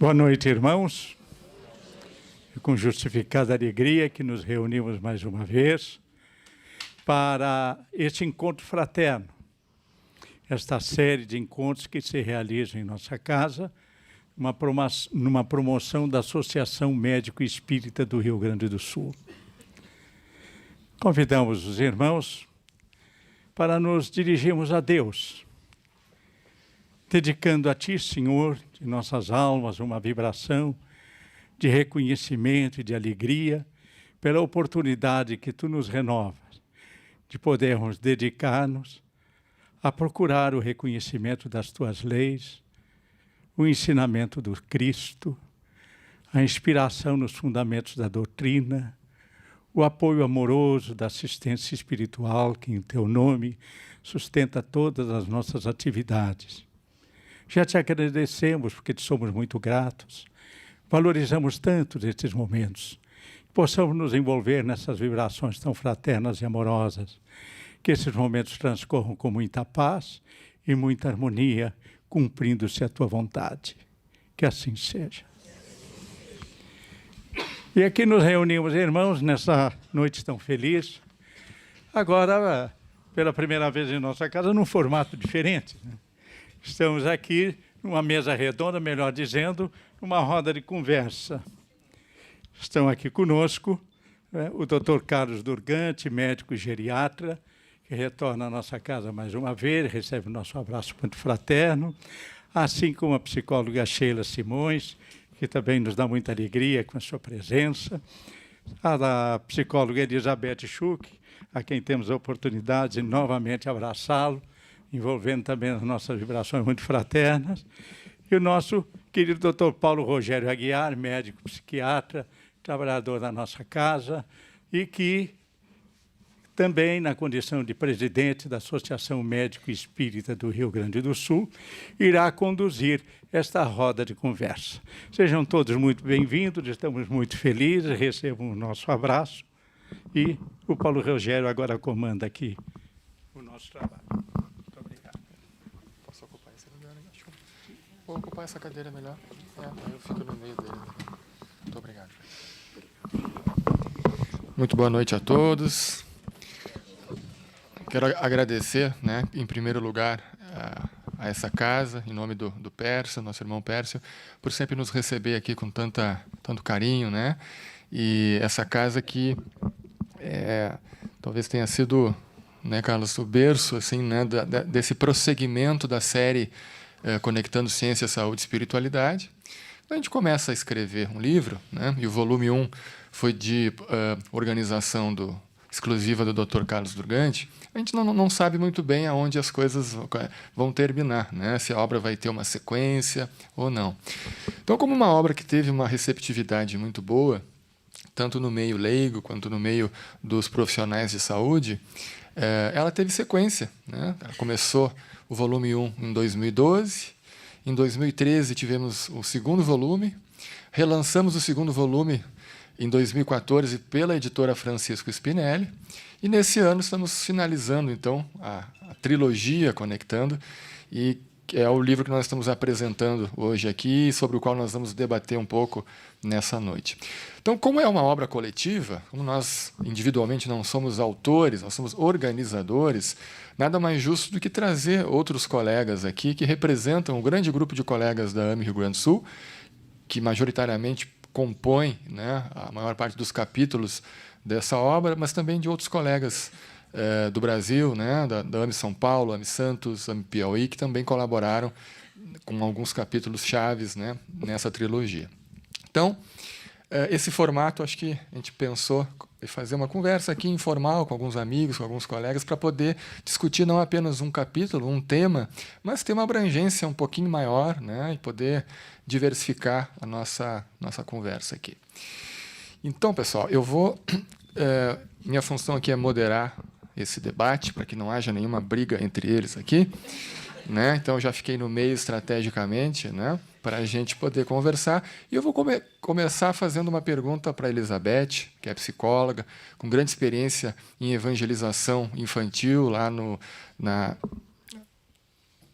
Boa noite, irmãos. É com justificada alegria que nos reunimos mais uma vez para este encontro fraterno, esta série de encontros que se realizam em nossa casa, numa promoção da Associação Médico Espírita do Rio Grande do Sul. Convidamos os irmãos para nos dirigirmos a Deus, dedicando a Ti, Senhor, de nossas almas, uma vibração de reconhecimento e de alegria pela oportunidade que Tu nos renovas, de podermos dedicar-nos a procurar o reconhecimento das Tuas leis, o ensinamento do Cristo, a inspiração nos fundamentos da doutrina, o apoio amoroso da assistência espiritual que, em Teu nome, sustenta todas as nossas atividades. Já Te agradecemos porque Te somos muito gratos, valorizamos tanto estes momentos, que possamos nos envolver nessas vibrações tão fraternas e amorosas, que esses momentos transcorram com muita paz e muita harmonia, cumprindo-se a Tua vontade. Que assim seja. E aqui nos reunimos, irmãos, nessa noite tão feliz, agora, pela primeira vez em nossa casa, num formato diferente, né? Estamos aqui numa mesa redonda, melhor dizendo, numa roda de conversa. Estão aqui conosco o Dr. Carlos Durgante, médico geriatra, que retorna à nossa casa mais uma vez, recebe o nosso abraço muito fraterno, assim como a psicóloga Sheila Simões, que também nos dá muita alegria com a sua presença, a psicóloga Elizabeth Schuch, a quem temos a oportunidade de novamente abraçá-lo, envolvendo também as nossas vibrações muito fraternas, e o nosso querido Dr. Paulo Rogério Aguiar, médico psiquiatra, trabalhador da nossa casa, e que também, na condição de presidente da Associação Médico Espírita do Rio Grande do Sul, irá conduzir esta roda de conversa. Sejam todos muito bem-vindos, estamos muito felizes, recebam o nosso abraço, e o Paulo Rogério agora comanda aqui o nosso trabalho. Muito obrigado. Posso ocupar esse lugar? Acho que vou ocupar essa cadeira melhor. Eu fico no meio dele. Muito obrigado. Muito boa noite a todos. Quero agradecer, em primeiro lugar, a essa casa, em nome do Pércio, nosso irmão Pércio, por sempre nos receber aqui com tanto carinho, E essa casa que talvez tenha sido, Carlos, o berço assim, desse prosseguimento da série Conectando Ciência, Saúde e Espiritualidade. Então, a gente começa a escrever um livro, e o volume 1 foi de organização exclusiva do Dr. Carlos Durgante. A gente não sabe muito bem aonde as coisas vão terminar, se a obra vai ter uma sequência ou não. Então, como uma obra que teve uma receptividade muito boa, tanto no meio leigo quanto no meio dos profissionais de saúde, ela teve sequência. Ela começou o volume 1 em 2012, em 2013 tivemos o segundo volume, relançamos o segundo volume em 2014 pela editora Francisco Spinelli, e nesse ano estamos finalizando então a trilogia Conectando, e é o livro que nós estamos apresentando hoje aqui, sobre o qual nós vamos debater um pouco nessa noite. Então, como é uma obra coletiva, como nós individualmente não somos autores, nós somos organizadores, nada mais justo do que trazer outros colegas aqui que representam um grande grupo de colegas da AME Rio Grande do Sul, que majoritariamente compõe a maior parte dos capítulos dessa obra, mas também de outros colegas do Brasil, da AME São Paulo, AME Santos, AME Piauí, que também colaboraram com alguns capítulos chaves nessa trilogia. Então, esse formato, acho que a gente pensou em fazer uma conversa aqui informal com alguns amigos, com alguns colegas, para poder discutir não apenas um capítulo, um tema, mas ter uma abrangência um pouquinho maior, e poder diversificar a nossa conversa aqui. Então, pessoal, eu vou... minha função aqui é moderar esse debate, para que não haja nenhuma briga entre eles aqui. Então, eu já fiquei no meio estrategicamente, para a gente poder conversar. E eu vou começar fazendo uma pergunta para a Elizabeth, que é psicóloga, com grande experiência em evangelização infantil, lá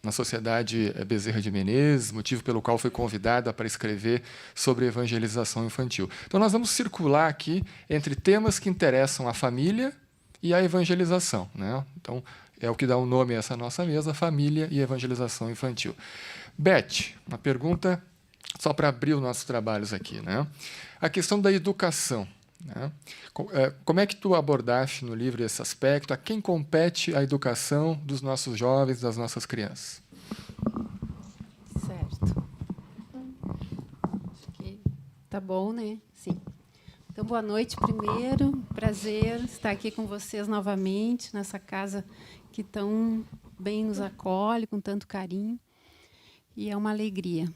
na Sociedade Bezerra de Menezes, motivo pelo qual foi convidada para escrever sobre evangelização infantil. Então, nós vamos circular aqui entre temas que interessam a família e a evangelização, né? Então, é o que dá o nome a essa nossa mesa, família e evangelização infantil. Beth, uma pergunta só para abrir os nossos trabalhos aqui, né? A questão da educação, né? Como é que tu abordaste no livro esse aspecto? A quem compete a educação dos nossos jovens, das nossas crianças? Certo. Acho que tá bom, né? Sim. Então, boa noite primeiro. Prazer estar aqui com vocês novamente, nessa casa que tão bem nos acolhe, com tanto carinho. E é uma alegria,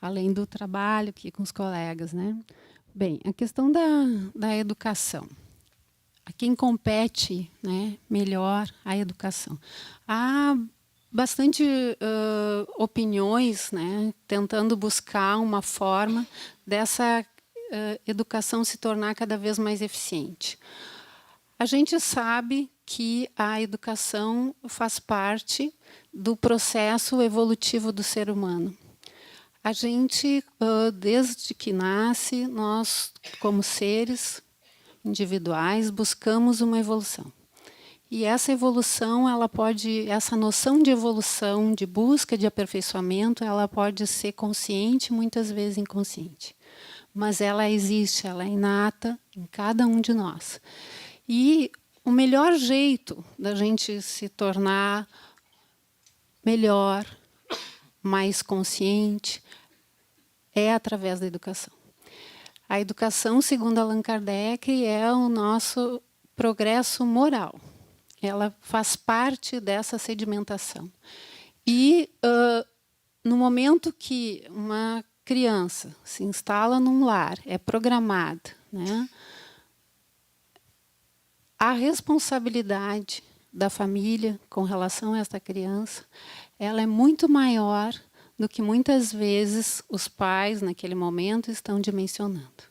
além do trabalho aqui com os colegas, né? Bem, a questão da educação. A quem compete, né, melhor a educação? Há bastante opiniões, né, tentando buscar uma forma dessa educação se tornar cada vez mais eficiente. A gente sabe que a educação faz parte do processo evolutivo do ser humano. A gente, desde que nasce, nós, como seres individuais, buscamos uma evolução. E essa evolução, essa noção de evolução, de busca de aperfeiçoamento, ela pode ser consciente, muitas vezes inconsciente. Mas ela existe, ela é inata em cada um de nós. E o melhor jeito da gente se tornar melhor, mais consciente, é através da educação. A educação, segundo Allan Kardec, é o nosso progresso moral. Ela faz parte dessa sedimentação. E, no momento que uma criança se instala num lar, é programada, né, a responsabilidade da família com relação a esta criança, ela é muito maior do que muitas vezes os pais, naquele momento, estão dimensionando.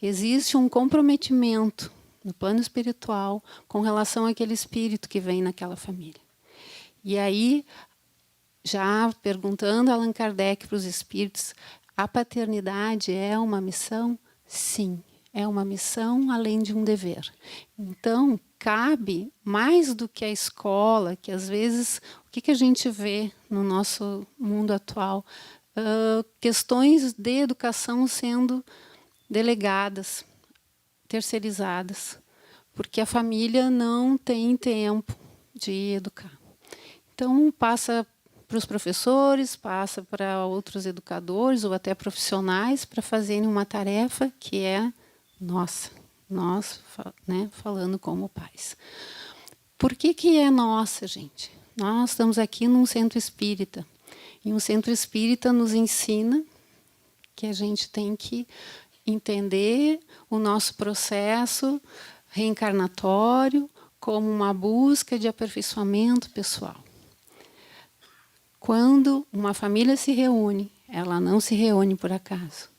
Existe um comprometimento no plano espiritual com relação àquele espírito que vem naquela família. E aí, já perguntando a Allan Kardec para os espíritos, a paternidade é uma missão? Sim, é uma missão além de um dever. Então, cabe, mais do que a escola, que às vezes, o que a gente vê no nosso mundo atual? Questões de educação sendo delegadas, terceirizadas, porque a família não tem tempo de educar. Então, passa para os professores, passa para outros educadores ou até profissionais para fazerem uma tarefa que é nossa, nós, né, falando como pais. Por que é nossa, gente? Nós estamos aqui num centro espírita. E um centro espírita nos ensina que a gente tem que entender o nosso processo reencarnatório como uma busca de aperfeiçoamento pessoal. Quando uma família se reúne, ela não se reúne por acaso.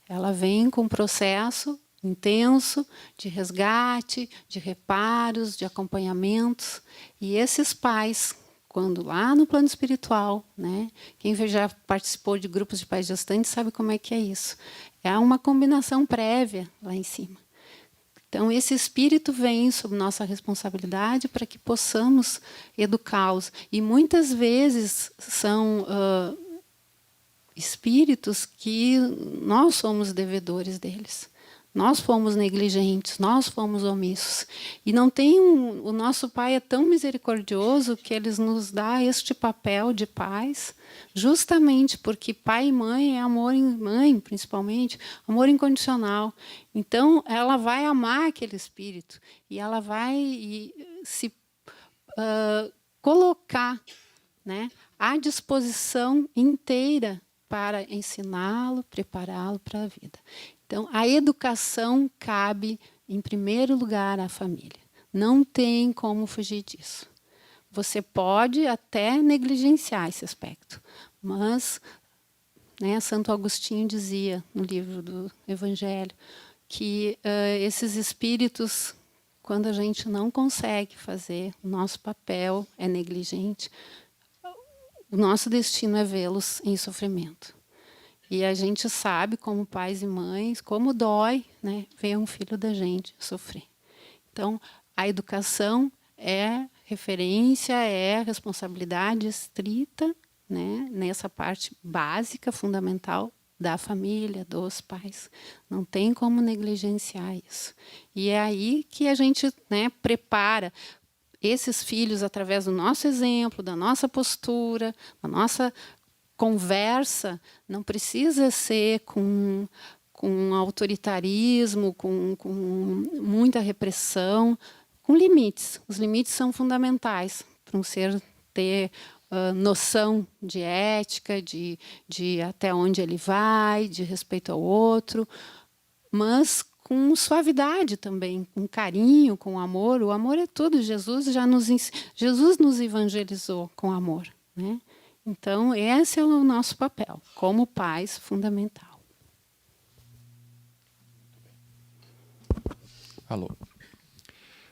Ela vem com um processo intenso de resgate, de reparos, de acompanhamentos. E esses pais, quando lá no plano espiritual, né, quem já participou de grupos de pais gestantes sabe como é que é isso. É uma combinação prévia lá em cima. Então, esse espírito vem sob nossa responsabilidade para que possamos educá-los. E muitas vezes são espíritos que nós somos devedores deles. Nós fomos negligentes, nós fomos omissos. E não tem o nosso Pai é tão misericordioso que Ele nos dá este papel de pais, justamente porque pai e mãe é amor em mãe, principalmente, amor incondicional. Então, ela vai amar aquele espírito e ela vai se colocar, né, à disposição inteira para ensiná-lo, prepará-lo para a vida. Então, a educação cabe, em primeiro lugar, à família. Não tem como fugir disso. Você pode até negligenciar esse aspecto, mas, né, Santo Agostinho dizia no livro do Evangelho que esses espíritos, quando a gente não consegue fazer, o nosso papel é negligente, o nosso destino é vê-los em sofrimento. E a gente sabe, como pais e mães, como dói, né, ver um filho da gente sofrer. Então, a educação é referência, é responsabilidade estrita, né, nessa parte básica, fundamental da família, dos pais. Não tem como negligenciar isso. E é aí que a gente, né, prepara esses filhos através do nosso exemplo, da nossa postura, da nossa conversa. Não precisa ser com autoritarismo, com muita repressão, com limites. Os limites são fundamentais para um ser ter noção de ética, de até onde ele vai, de respeito ao outro, mas com suavidade também, com carinho, com amor. O amor é tudo. Jesus nos evangelizou com amor, né? Então, esse é o nosso papel, como pais, fundamental. Alô.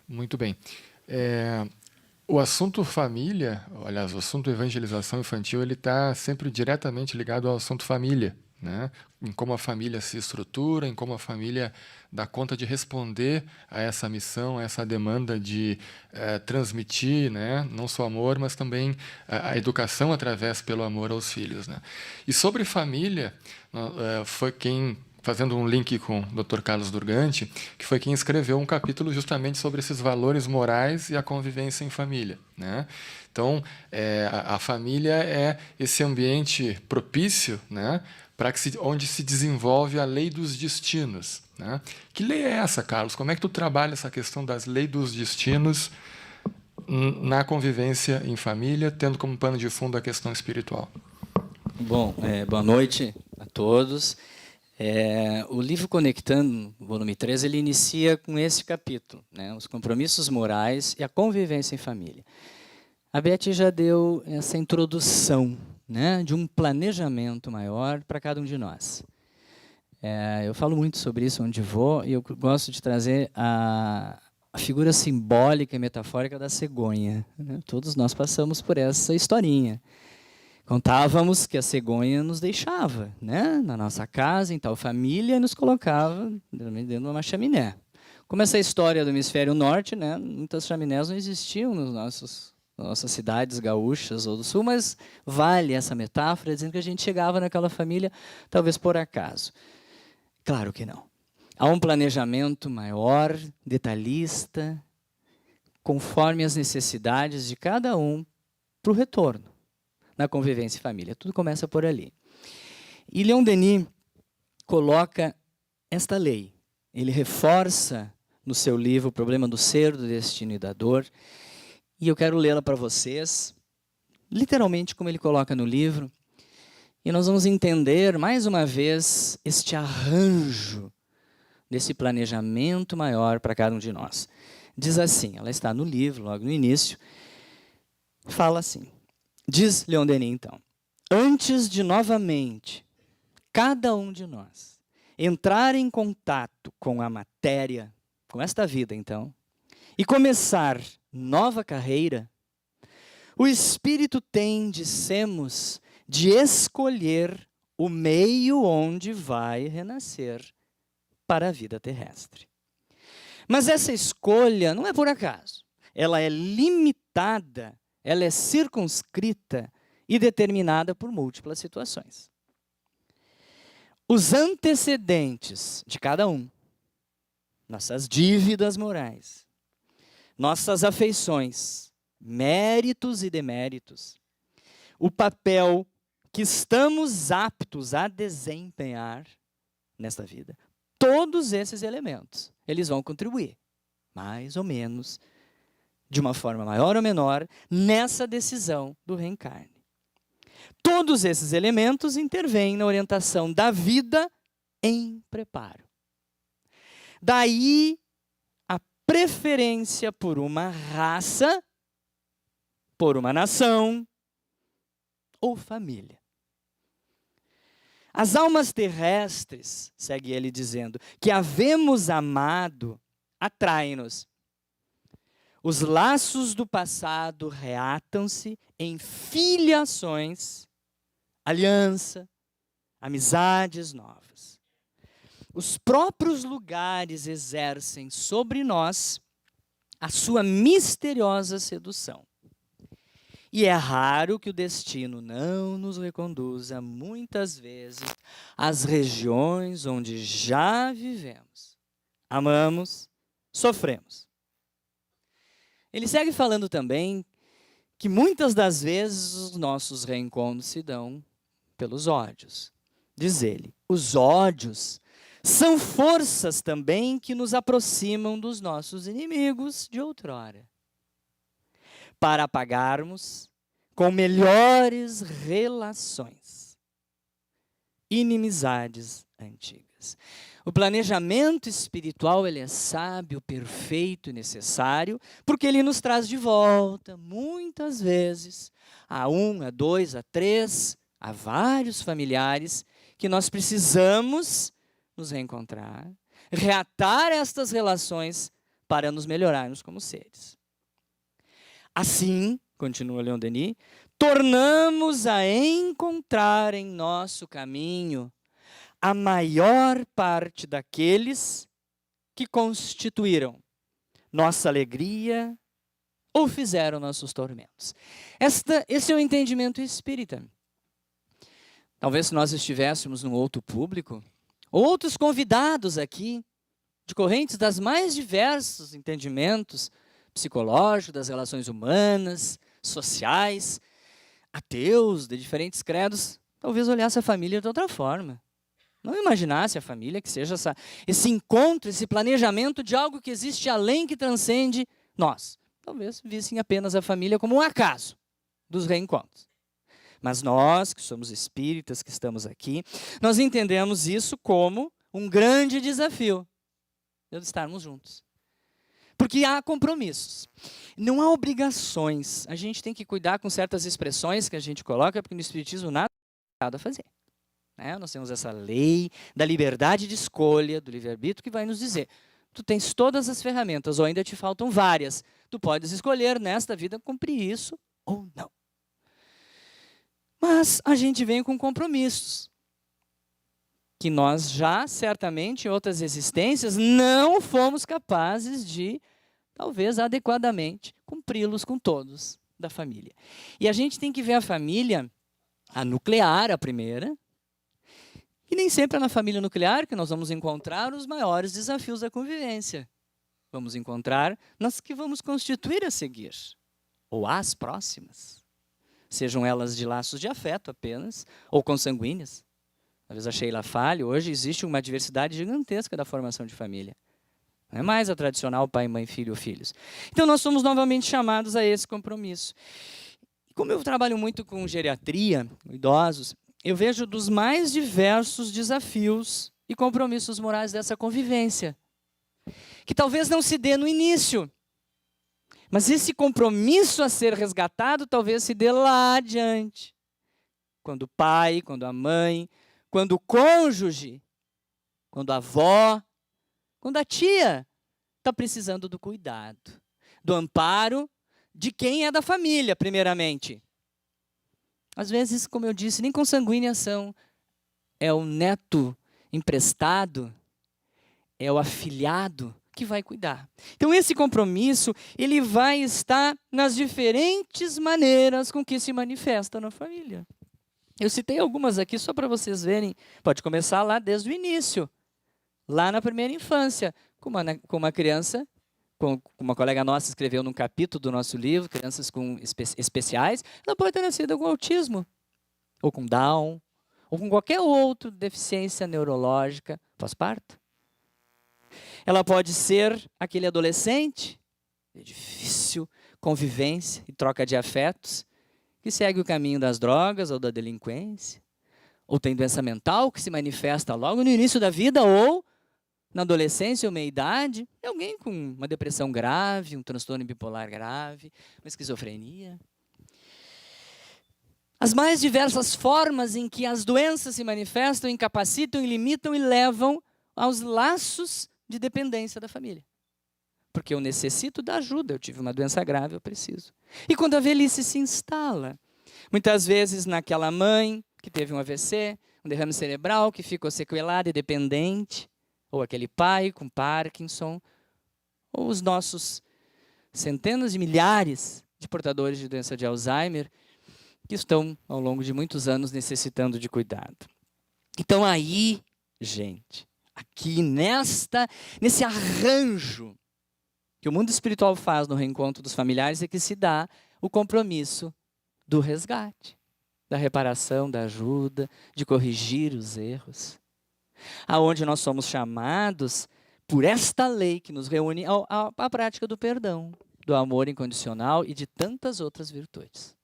Muito bem. O assunto família, aliás, o assunto evangelização infantil, ele está sempre diretamente ligado ao assunto família, né? Em como a família se estrutura, em como a família dá conta de responder a essa missão, a essa demanda de transmitir, né, não só amor, mas também a educação através pelo amor aos filhos, né? E sobre família, foi quem, fazendo um link com o Dr. Carlos Durgante, que foi quem escreveu um capítulo justamente sobre esses valores morais e a convivência em família, né? Então, a família é esse ambiente propício, né, onde se desenvolve a lei dos destinos, né? Que lei é essa, Carlos? Como é que tu trabalha essa questão das leis dos destinos na convivência em família, tendo como pano de fundo a questão espiritual? Bom, boa noite a todos. O livro Conectando, volume 3, ele inicia com esse capítulo, né? Os compromissos morais e a convivência em família. A Beth já deu essa introdução, né, de um planejamento maior para cada um de nós. Eu falo muito sobre isso onde vou, e eu gosto de trazer a figura simbólica e metafórica da cegonha, né? Todos nós passamos por essa historinha. Contávamos que a cegonha nos deixava, né, na nossa casa, em tal família, e nos colocava dentro de uma chaminé. Como essa história do hemisfério norte, né, muitas chaminés não existiam nas nossas cidades gaúchas ou do sul, mas vale essa metáfora, dizendo que a gente chegava naquela família, talvez por acaso. Claro que não. Há um planejamento maior, detalhista, conforme as necessidades de cada um para o retorno na convivência em família. Tudo começa por ali. E Leon Denis coloca esta lei. Ele reforça no seu livro O Problema do Ser, do Destino e da Dor. E eu quero lê-la para vocês, literalmente como ele coloca no livro. E nós vamos entender, mais uma vez, este arranjo desse planejamento maior para cada um de nós. Diz assim, ela está no livro, logo no início, fala assim. Diz Leon Denis, então, antes de novamente cada um de nós entrar em contato com a matéria, com esta vida, então, e começar nova carreira, o espírito tem, dissemos, de escolher o meio onde vai renascer para a vida terrestre. Mas essa escolha não é por acaso. Ela é limitada, ela é circunscrita e determinada por múltiplas situações. Os antecedentes de cada um, nossas dívidas morais, nossas afeições, méritos e deméritos, o papel que estamos aptos a desempenhar nesta vida, todos esses elementos, eles vão contribuir, mais ou menos, de uma forma maior ou menor, nessa decisão do reencarne. Todos esses elementos intervêm na orientação da vida em preparo. Daí a preferência por uma raça, por uma nação ou família. As almas terrestres, segue ele dizendo, que havemos amado, atraem-nos. os laços do passado reatam-se em filiações, aliança, amizades novas. Os próprios lugares exercem sobre nós a sua misteriosa sedução. E é raro que o destino não nos reconduza, muitas vezes, às regiões onde já vivemos, amamos, sofremos. Ele segue falando também que muitas das vezes os nossos reencontros se dão pelos ódios. Diz ele, os ódios são forças também que nos aproximam dos nossos inimigos de outrora, para apagarmos com melhores relações inimizades antigas. O planejamento espiritual, ele é sábio, perfeito e necessário, porque ele nos traz de volta, muitas vezes, a 1, a 2, a 3, a vários familiares que nós precisamos nos reencontrar, reatar estas relações para nos melhorarmos como seres. Assim, continua Leon Denis, tornamos a encontrar em nosso caminho a maior parte daqueles que constituíram nossa alegria ou fizeram nossos tormentos. Esse é o entendimento espírita. Talvez se nós estivéssemos num outro público, ou outros convidados aqui, de correntes das mais diversos entendimentos psicológicos, das relações humanas, sociais, ateus, de diferentes credos, talvez olhasse a família de outra forma. Não imaginasse a família que seja esse encontro, esse planejamento de algo que existe além, que transcende nós. Talvez vissem apenas a família como um acaso dos reencontros. Mas nós, que somos espíritas, que estamos aqui, nós entendemos isso como um grande desafio de estarmos juntos. Porque há compromissos, não há obrigações. A gente tem que cuidar com certas expressões que a gente coloca, porque no Espiritismo nada é nada a fazer. Nós temos essa lei da liberdade de escolha, do livre-arbítrio, que vai nos dizer, tu tens todas as ferramentas, ou ainda te faltam várias. Tu podes escolher nesta vida cumprir isso ou não. Mas a gente vem com compromissos, que nós já, certamente, em outras existências, não fomos capazes de, talvez adequadamente, cumpri-los com todos da família. E a gente tem que ver a família, a nuclear, a primeira, e nem sempre é na família nuclear que nós vamos encontrar os maiores desafios da convivência. Vamos encontrar nas que vamos constituir a seguir, ou as próximas. Sejam elas de laços de afeto apenas, ou consanguíneas. Talvez a Sheila fale, hoje existe uma diversidade gigantesca da formação de família. Não é mais a tradicional pai, mãe, filho ou filhos. Então nós somos novamente chamados a esse compromisso. Como eu trabalho muito com geriatria, idosos, eu vejo dos mais diversos desafios e compromissos morais dessa convivência, que talvez não se dê no início, mas esse compromisso a ser resgatado talvez se dê lá adiante, quando o pai, quando a mãe, quando o cônjuge, quando a avó, quando a tia está precisando do cuidado, do amparo de quem é da família, primeiramente. Às vezes, como eu disse, nem consanguíneas são. É o neto emprestado, é o afilhado que vai cuidar. Então, esse compromisso, ele vai estar nas diferentes maneiras com que se manifesta na família. Eu citei algumas aqui só para vocês verem. Pode começar lá desde o início, lá na primeira infância, com uma criança, como uma colega nossa escreveu num capítulo do nosso livro, crianças com especiais, ela pode ter nascido com autismo, ou com Down, ou com qualquer outra deficiência neurológica pós-parto. Ela pode ser aquele adolescente de difícil convivência e troca de afetos, que segue o caminho das drogas ou da delinquência, ou tem doença mental que se manifesta logo no início da vida, ou na adolescência ou meia-idade, é alguém com uma depressão grave, um transtorno bipolar grave, uma esquizofrenia. As mais diversas formas em que as doenças se manifestam, incapacitam, limitam e levam aos laços de dependência da família. porque eu necessito da ajuda, eu tive uma doença grave, eu preciso. E quando a velhice se instala, muitas vezes naquela mãe que teve um AVC, um derrame cerebral, que ficou sequelada e dependente, ou aquele pai com Parkinson, ou os nossos centenas de milhares de portadores de doença de Alzheimer, que estão, ao longo de muitos anos, necessitando de cuidado. Então aí, gente, aqui nesse arranjo que o mundo espiritual faz no reencontro dos familiares é que se dá o compromisso do resgate, da reparação, da ajuda, de corrigir os erros. Aonde nós somos chamados por esta lei que nos reúne à prática do perdão, do amor incondicional e de tantas outras virtudes.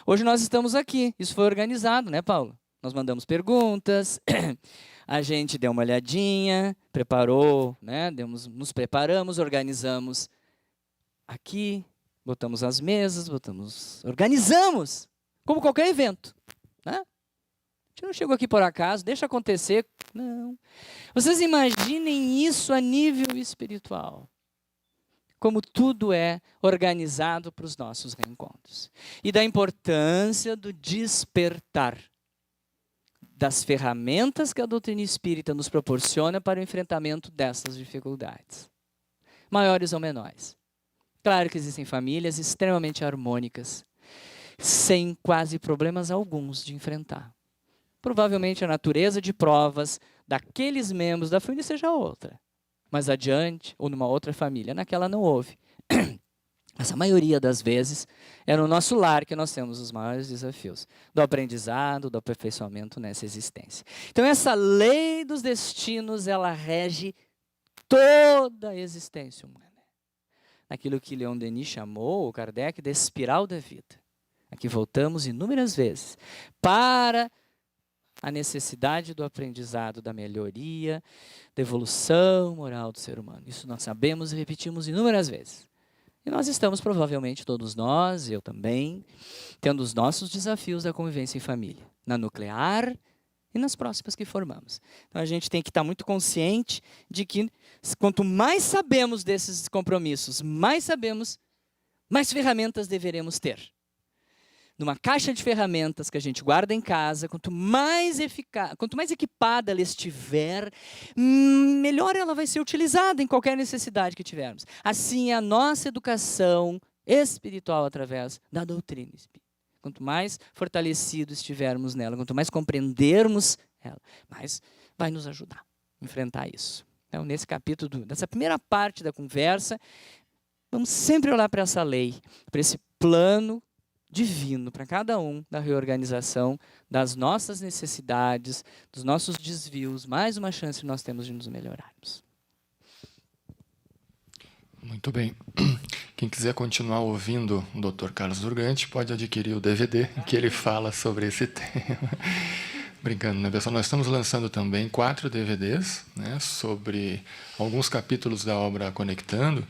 Hoje nós estamos aqui, isso foi organizado, né, Paulo? Nós mandamos perguntas, a gente deu uma olhadinha, preparou, né? Nos preparamos, organizamos aqui, botamos as mesas, organizamos, como qualquer evento, né? A gente não chegou aqui por acaso, deixa acontecer, não. Vocês imaginem isso a nível espiritual, como tudo é organizado para os nossos reencontros. E da importância do despertar das ferramentas que a doutrina espírita nos proporciona para o enfrentamento dessas dificuldades, maiores ou menores. Claro que existem famílias extremamente harmônicas, sem quase problemas alguns de enfrentar. Provavelmente a natureza de provas daqueles membros da família seja outra, mas adiante, ou numa outra família, naquela não houve. Mas a maioria das vezes é no nosso lar que nós temos os maiores desafios do aprendizado, do aperfeiçoamento nessa existência. Então essa lei dos destinos, ela rege toda a existência humana. Naquilo que Leon Denis chamou, o Kardec, de espiral da vida. Aqui voltamos inúmeras vezes para a necessidade do aprendizado, da melhoria, da evolução moral do ser humano. Isso nós sabemos e repetimos inúmeras vezes. E nós estamos, provavelmente, todos nós, eu também, tendo os nossos desafios da convivência em família, na nuclear e nas próximas que formamos. Então, a gente tem que estar muito consciente de que, quanto mais sabemos desses compromissos, mais ferramentas deveremos ter. Numa caixa de ferramentas que a gente guarda em casa, quanto mais equipada ela estiver, melhor ela vai ser utilizada em qualquer necessidade que tivermos. Assim é a nossa educação espiritual através da doutrina espírita. Quanto mais fortalecido estivermos nela, quanto mais compreendermos ela, mais vai nos ajudar a enfrentar isso. Então, nesse capítulo, nessa primeira parte da conversa, vamos sempre olhar para essa lei, para esse plano divino para cada um da reorganização das nossas necessidades, dos nossos desvios, mais uma chance que nós temos de nos melhorarmos. Muito bem. Quem quiser continuar ouvindo o Dr. Carlos Durgante pode adquirir o DVD em que ele fala sobre esse tema. Brincando, né, pessoal? Nós estamos lançando também 4 DVDs, né, sobre alguns capítulos da obra Conectando.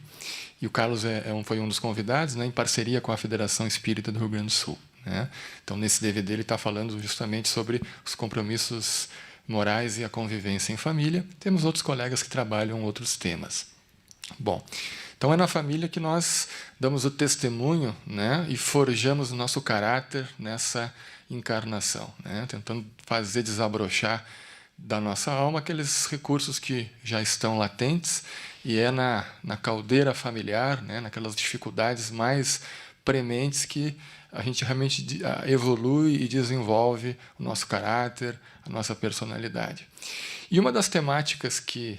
E o Carlos foi um dos convidados, né, em parceria com a Federação Espírita do Rio Grande do Sul, né? Então, nesse DVD, ele está falando justamente sobre os compromissos morais e a convivência em família. Temos outros colegas que trabalham outros temas. Bom, então é na família que nós damos o testemunho, né, e forjamos o nosso caráter nessa encarnação, né, tentando fazer desabrochar da nossa alma aqueles recursos que já estão latentes, e é na caldeira familiar, né, naquelas dificuldades mais prementes que a gente realmente evolui e desenvolve o nosso caráter, a nossa personalidade. E uma das temáticas que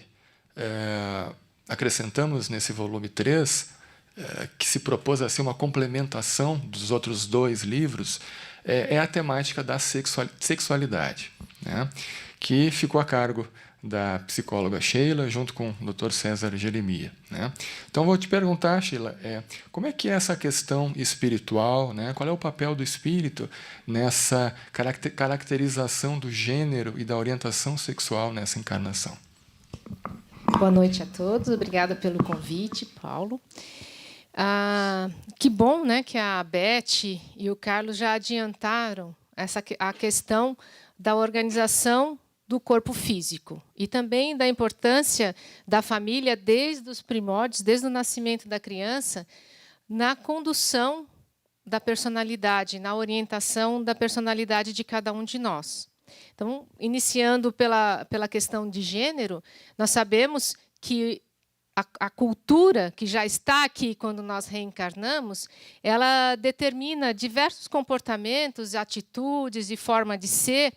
acrescentamos nesse volume 3, que se propôs a ser uma complementação dos outros 2 livros, é a temática da sexualidade, né, que ficou a cargo da psicóloga Sheila, junto com o Dr. César Jeremia, né? Então, vou te perguntar, Sheila, como é que é essa questão espiritual, né? Qual é o papel do espírito nessa caracterização do gênero e da orientação sexual nessa encarnação? Boa noite a todos, obrigada pelo convite, Paulo. Que bom, né, que a Beth e o Carlos já adiantaram a questão da organização do corpo físico e também da importância da família desde os primórdios, desde o nascimento da criança, na condução da personalidade, na orientação da personalidade de cada um de nós. Então, iniciando pela questão de gênero, nós sabemos que a cultura que já está aqui quando nós reencarnamos, ela determina diversos comportamentos, atitudes e forma de ser,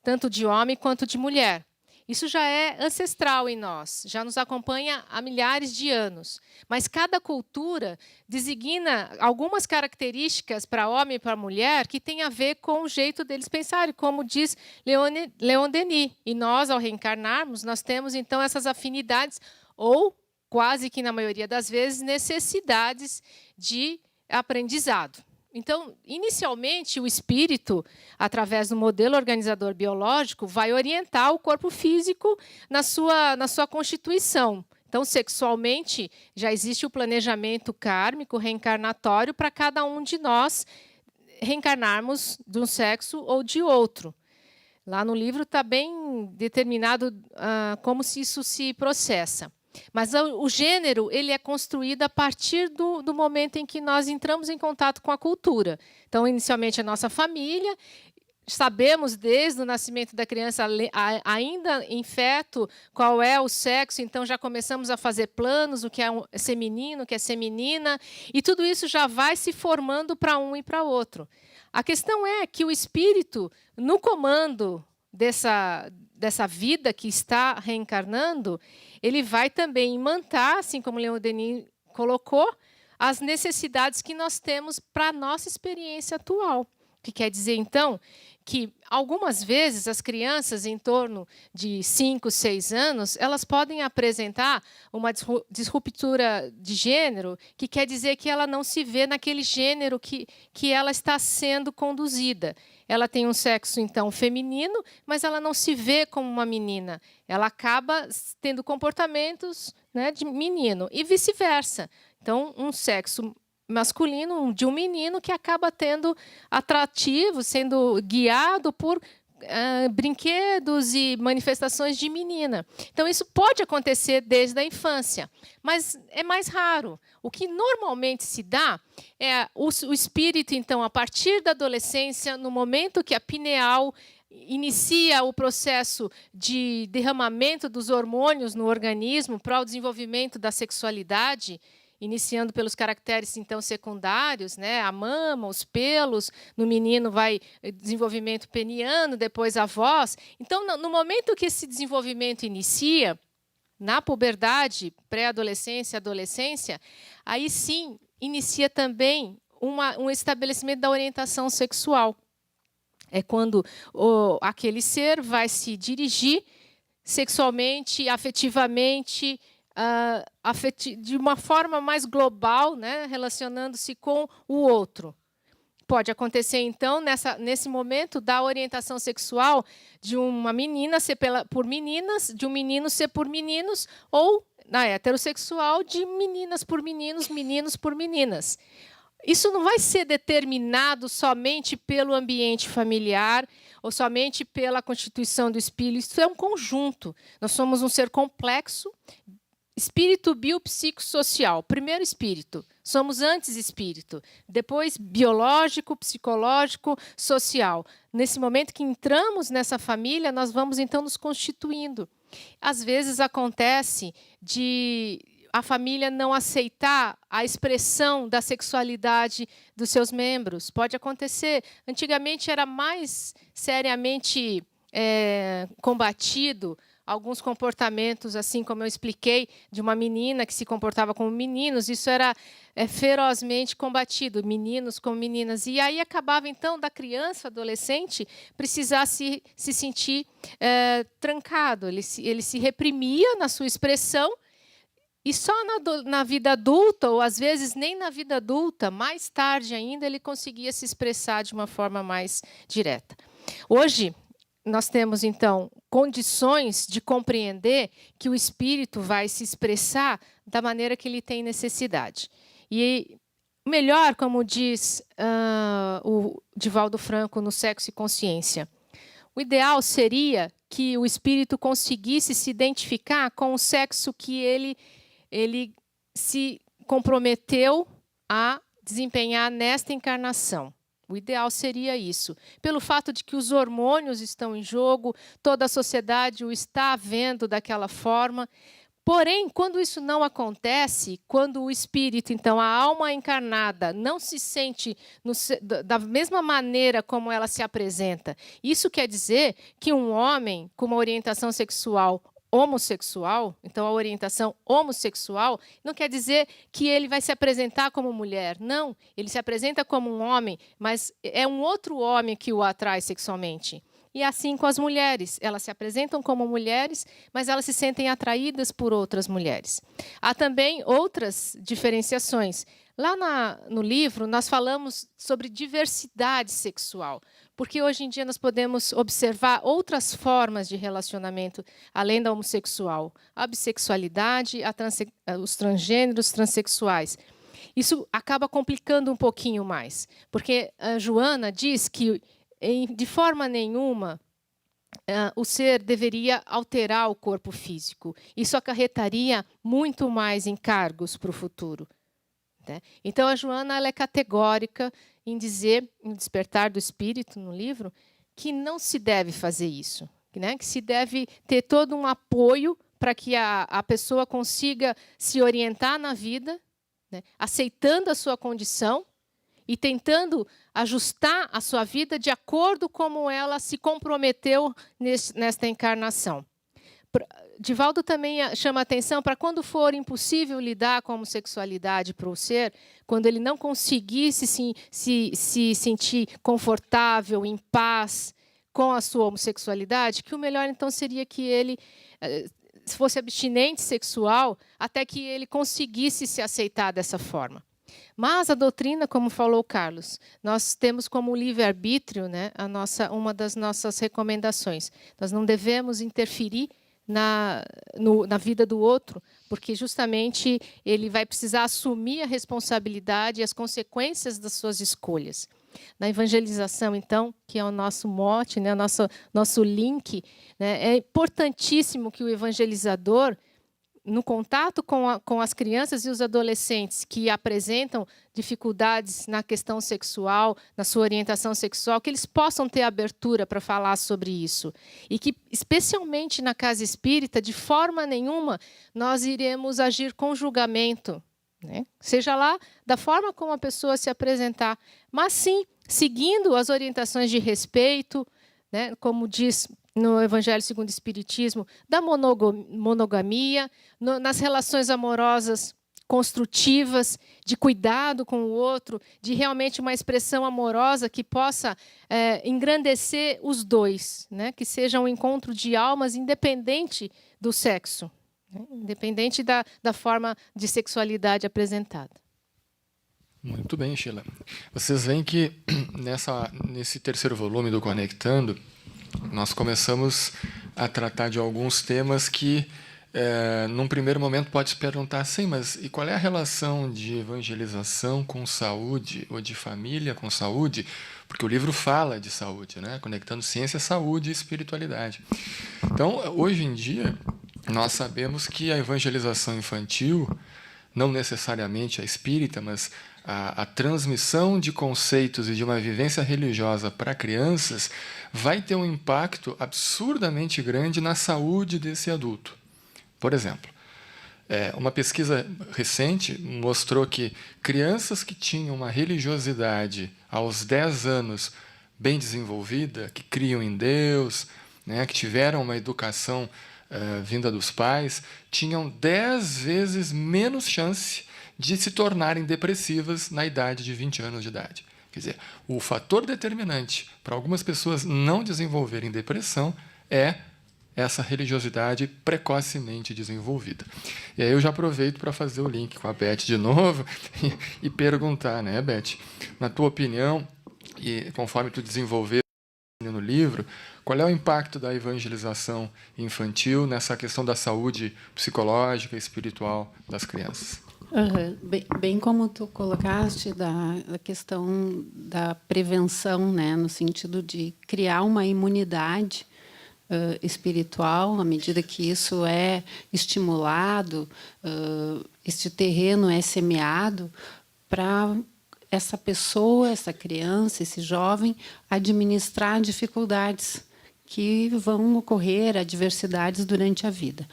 tanto de homem quanto de mulher. Isso já é ancestral em nós, já nos acompanha há milhares de anos. Mas cada cultura designa algumas características para homem e para mulher que têm a ver com o jeito deles pensarem, como diz Leon Denis. E nós, ao reencarnarmos, nós temos, então, essas afinidades ou, quase que na maioria das vezes, necessidades de aprendizado. Então, inicialmente, o espírito, através do modelo organizador biológico, vai orientar o corpo físico na sua constituição. Então, sexualmente, já existe o planejamento kármico reencarnatório para cada um de nós reencarnarmos de um sexo ou de outro. Lá no livro está bem determinado como isso se processa. Mas o gênero ele é construído a partir do momento em que nós entramos em contato com a cultura. Então, inicialmente, a nossa família. Sabemos desde o nascimento da criança, ainda em feto, qual é o sexo. Então, já começamos a fazer planos, o que é ser menino, o que é ser menina. E tudo isso já vai se formando para um e para outro. A questão é que o espírito, no comando dessa vida que está reencarnando, ele vai também imantar, assim como Leon Denis colocou, as necessidades que nós temos para a nossa experiência atual. O que quer dizer, então, que algumas vezes as crianças em torno de 5, 6 anos, elas podem apresentar uma disruptura de gênero, que quer dizer que ela não se vê naquele gênero que ela está sendo conduzida. Ela tem um sexo, então, feminino, mas ela não se vê como uma menina. Ela acaba tendo comportamentos, né, de menino e vice-versa. Então, um sexo masculino de um menino que acaba tendo atrativo, sendo guiado por brinquedos e manifestações de menina. Então, isso pode acontecer desde a infância, mas é mais raro. O que normalmente se dá é o espírito, então, a partir da adolescência, no momento que a pineal inicia o processo de derramamento dos hormônios no organismo para o desenvolvimento da sexualidade, iniciando pelos caracteres, então, secundários, né? A mama, os pelos, no menino vai desenvolvimento peniano, depois a voz. Então, no momento que esse desenvolvimento inicia, na puberdade, pré-adolescência, adolescência, aí sim inicia também um estabelecimento da orientação sexual. É quando aquele ser vai se dirigir sexualmente, afetivamente, de uma forma mais global, né, relacionando-se com o outro. Pode acontecer, então, nesse momento da orientação sexual de uma menina ser por meninas, de um menino ser por meninos, ou, na heterossexual, de meninas por meninos, meninos por meninas. Isso não vai ser determinado somente pelo ambiente familiar ou somente pela constituição do espírito. Isso é um conjunto. Nós somos um ser complexo, espírito biopsicossocial. Primeiro espírito, somos antes espírito, depois biológico, psicológico, social. Nesse momento que entramos nessa família, nós vamos então nos constituindo. Às vezes acontece de a família não aceitar a expressão da sexualidade dos seus membros. Pode acontecer. Antigamente era mais seriamente combatido alguns comportamentos, assim como eu expliquei, de uma menina que se comportava como meninos. Isso era ferozmente combatido, meninos como meninas. E aí acabava, então, da criança, adolescente, precisar se sentir trancado. Ele se reprimia na sua expressão. E só na vida adulta, ou às vezes nem na vida adulta, mais tarde ainda, ele conseguia se expressar de uma forma mais direta. Hoje, nós temos, então, condições de compreender que o espírito vai se expressar da maneira que ele tem necessidade. E melhor, como diz o Divaldo Franco no Sexo e Consciência, O ideal seria que o espírito conseguisse se identificar com o sexo que ele se comprometeu a desempenhar nesta encarnação. O ideal seria isso. Pelo fato de que os hormônios estão em jogo, toda a sociedade o está vendo daquela forma. Porém, quando isso não acontece, quando o espírito, então a alma encarnada, não se sente da mesma maneira como ela se apresenta, isso quer dizer que um homem com uma orientação sexual homossexual, então a orientação homossexual, não quer dizer que ele vai se apresentar como mulher. Não, ele se apresenta como um homem, mas é um outro homem que o atrai sexualmente. E assim com as mulheres. Elas se apresentam como mulheres, mas elas se sentem atraídas por outras mulheres. Há também outras diferenciações. Lá no livro, nós falamos sobre diversidade sexual, porque hoje em dia nós podemos observar outras formas de relacionamento, além da homossexual. A bissexualidade, os transgêneros, transexuais. Isso acaba complicando um pouquinho mais, porque a Joana diz que de forma nenhuma, o ser deveria alterar o corpo físico. Isso acarretaria muito mais encargos para o futuro. Né? Então, a Joana ela é categórica em dizer, em Despertar do Espírito, no livro, que não se deve fazer isso. Né? Que se deve ter todo um apoio para que a pessoa consiga se orientar na vida, né? Aceitando a sua condição, e tentando ajustar a sua vida de acordo como ela se comprometeu nesta encarnação. Divaldo também chama atenção para quando for impossível lidar com a homossexualidade para o ser, quando ele não conseguisse se sentir confortável, em paz com a sua homossexualidade, que o melhor então seria que ele fosse abstinente sexual até que ele conseguisse se aceitar dessa forma. Mas a doutrina, como falou o Carlos, nós temos como livre-arbítrio, né, uma das nossas recomendações. Nós não devemos interferir na vida do outro, porque justamente ele vai precisar assumir a responsabilidade e as consequências das suas escolhas. Na evangelização, então, que é o nosso mote, né, nosso link, né, é importantíssimo que o evangelizador, no contato com as crianças e os adolescentes que apresentam dificuldades na questão sexual, na sua orientação sexual, que eles possam ter abertura para falar sobre isso. E que, especialmente na casa espírita, de forma nenhuma, nós iremos agir com julgamento, né? Seja lá da forma como a pessoa se apresentar, mas sim seguindo as orientações de respeito, né? Como diz no Evangelho segundo o Espiritismo, da monogamia, nas relações amorosas construtivas, de cuidado com o outro, de realmente uma expressão amorosa que possa engrandecer os dois, né? Que seja um encontro de almas independente do sexo, né? Independente da forma de sexualidade apresentada. Muito bem, Sheila. Vocês veem que nesse terceiro volume do Conectando, nós começamos a tratar de alguns temas que, num primeiro momento, pode se perguntar, sim, mas e qual é a relação de evangelização com saúde, ou de família com saúde? Porque o livro fala de saúde, né? Conectando ciência, saúde e espiritualidade. Então, hoje em dia, nós sabemos que a evangelização infantil, não necessariamente a espírita, mas a transmissão de conceitos e de uma vivência religiosa para crianças vai ter um impacto absurdamente grande na saúde desse adulto. Por exemplo, uma pesquisa recente mostrou que crianças que tinham uma religiosidade aos 10 anos bem desenvolvida, que criam em Deus, né, que tiveram uma educação vinda dos pais, tinham 10 vezes menos chance de se tornarem depressivas na idade de 20 anos de idade. Quer dizer, o fator determinante para algumas pessoas não desenvolverem depressão é essa religiosidade precocemente desenvolvida. E aí eu já aproveito para fazer o link com a Beth de novo e perguntar, né, Beth, na tua opinião, e conforme tu desenvolver no livro, qual é o impacto da evangelização infantil nessa questão da saúde psicológica e espiritual das crianças? Bem como tu colocaste da questão da prevenção, né, no sentido de criar uma imunidade espiritual, à medida que isso é estimulado, este terreno é semeado para essa pessoa, essa criança, esse jovem administrar dificuldades que vão ocorrer, adversidades durante a vida.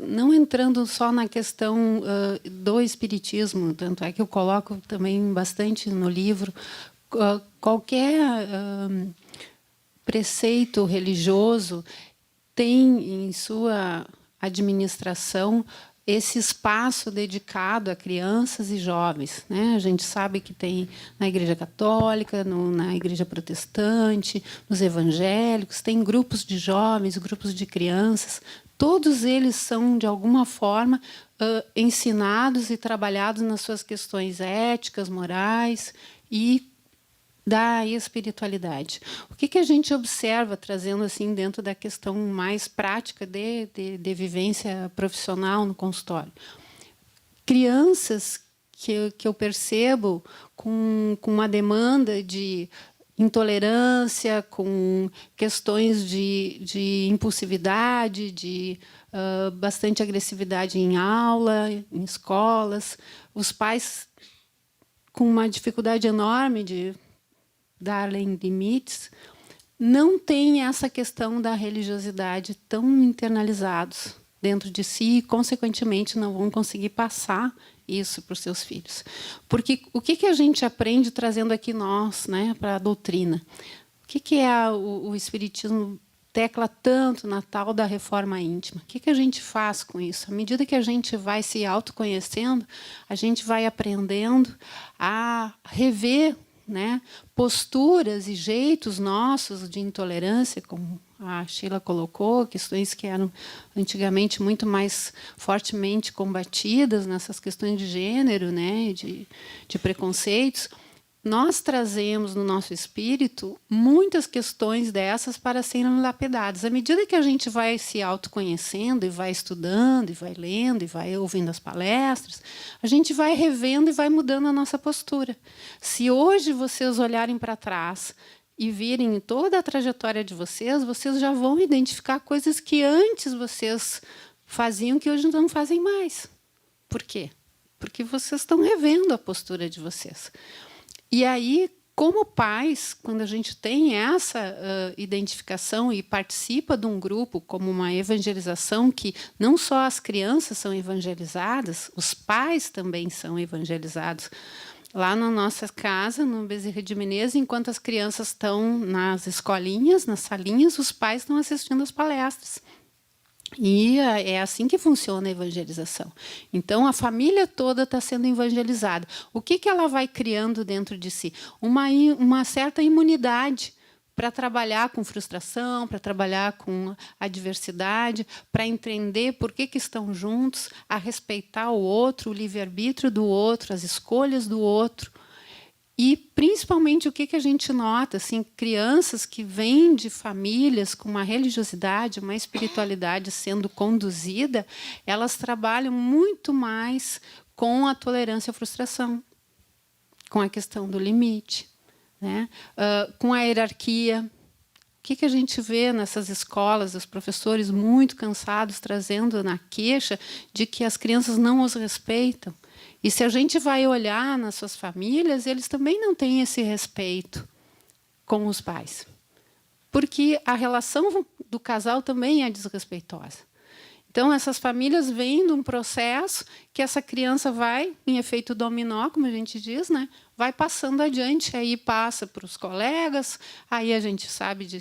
Não entrando só na questão do espiritismo, tanto é que eu coloco também bastante no livro, qualquer preceito religioso tem em sua administração esse espaço dedicado a crianças e jovens, né? A gente sabe que tem na Igreja Católica, na Igreja Protestante, nos evangélicos, tem grupos de jovens, grupos de crianças. Todos eles são, de alguma forma, ensinados e trabalhados nas suas questões éticas, morais e da espiritualidade. O que a gente observa, trazendo assim dentro da questão mais prática de vivência profissional no consultório? Crianças que eu percebo com uma demanda de intolerância, com questões de impulsividade, de bastante agressividade em aula, em escolas, os pais com uma dificuldade enorme de dar limites, não tem essa questão da religiosidade tão internalizados dentro de si e, consequentemente, não vão conseguir passar isso para os seus filhos. Porque o que a gente aprende trazendo aqui nós, né, para a doutrina? O que é o Espiritismo tecla tanto na tal da reforma íntima? O que a gente faz com isso? À medida que a gente vai se autoconhecendo, a gente vai aprendendo a rever, né, posturas e jeitos nossos de intolerância, como a Sheila colocou, questões que eram antigamente muito mais fortemente combatidas nessas questões de gênero, né, de preconceitos. Nós trazemos no nosso espírito muitas questões dessas para serem lapidadas. À medida que a gente vai se autoconhecendo e vai estudando, e vai lendo, e vai ouvindo as palestras, a gente vai revendo e vai mudando a nossa postura. Se hoje vocês olharem para trás e virem toda a trajetória de vocês, vocês já vão identificar coisas que antes vocês faziam que hoje não fazem mais. Por quê? Porque vocês estão revendo a postura de vocês. E aí, como pais, quando a gente tem essa identificação e participa de um grupo como uma evangelização, que não só as crianças são evangelizadas, os pais também são evangelizados. Lá na nossa casa, no Bezerra de Menezes, enquanto as crianças estão nas escolinhas, nas salinhas, os pais estão assistindo às palestras. E é assim que funciona a evangelização. Então, a família toda está sendo evangelizada. O que ela vai criando dentro de si? Uma certa imunidade para trabalhar com frustração, para trabalhar com adversidade, para entender por que estão juntos, a respeitar o outro, o livre-arbítrio do outro, as escolhas do outro. E, principalmente, o que a gente nota? Assim, crianças que vêm de famílias com uma religiosidade, uma espiritualidade sendo conduzida, elas trabalham muito mais com a tolerância à frustração, com a questão do limite, né? Com a hierarquia. O que a gente vê nessas escolas, os professores muito cansados, trazendo na queixa de que as crianças não os respeitam. E se a gente vai olhar nas suas famílias, eles também não têm esse respeito com os pais. Porque a relação do casal também é desrespeitosa. Então, essas famílias vêm de um processo que essa criança vai, em efeito dominó, como a gente diz, né, vai passando adiante, aí passa para os colegas, aí a gente sabe de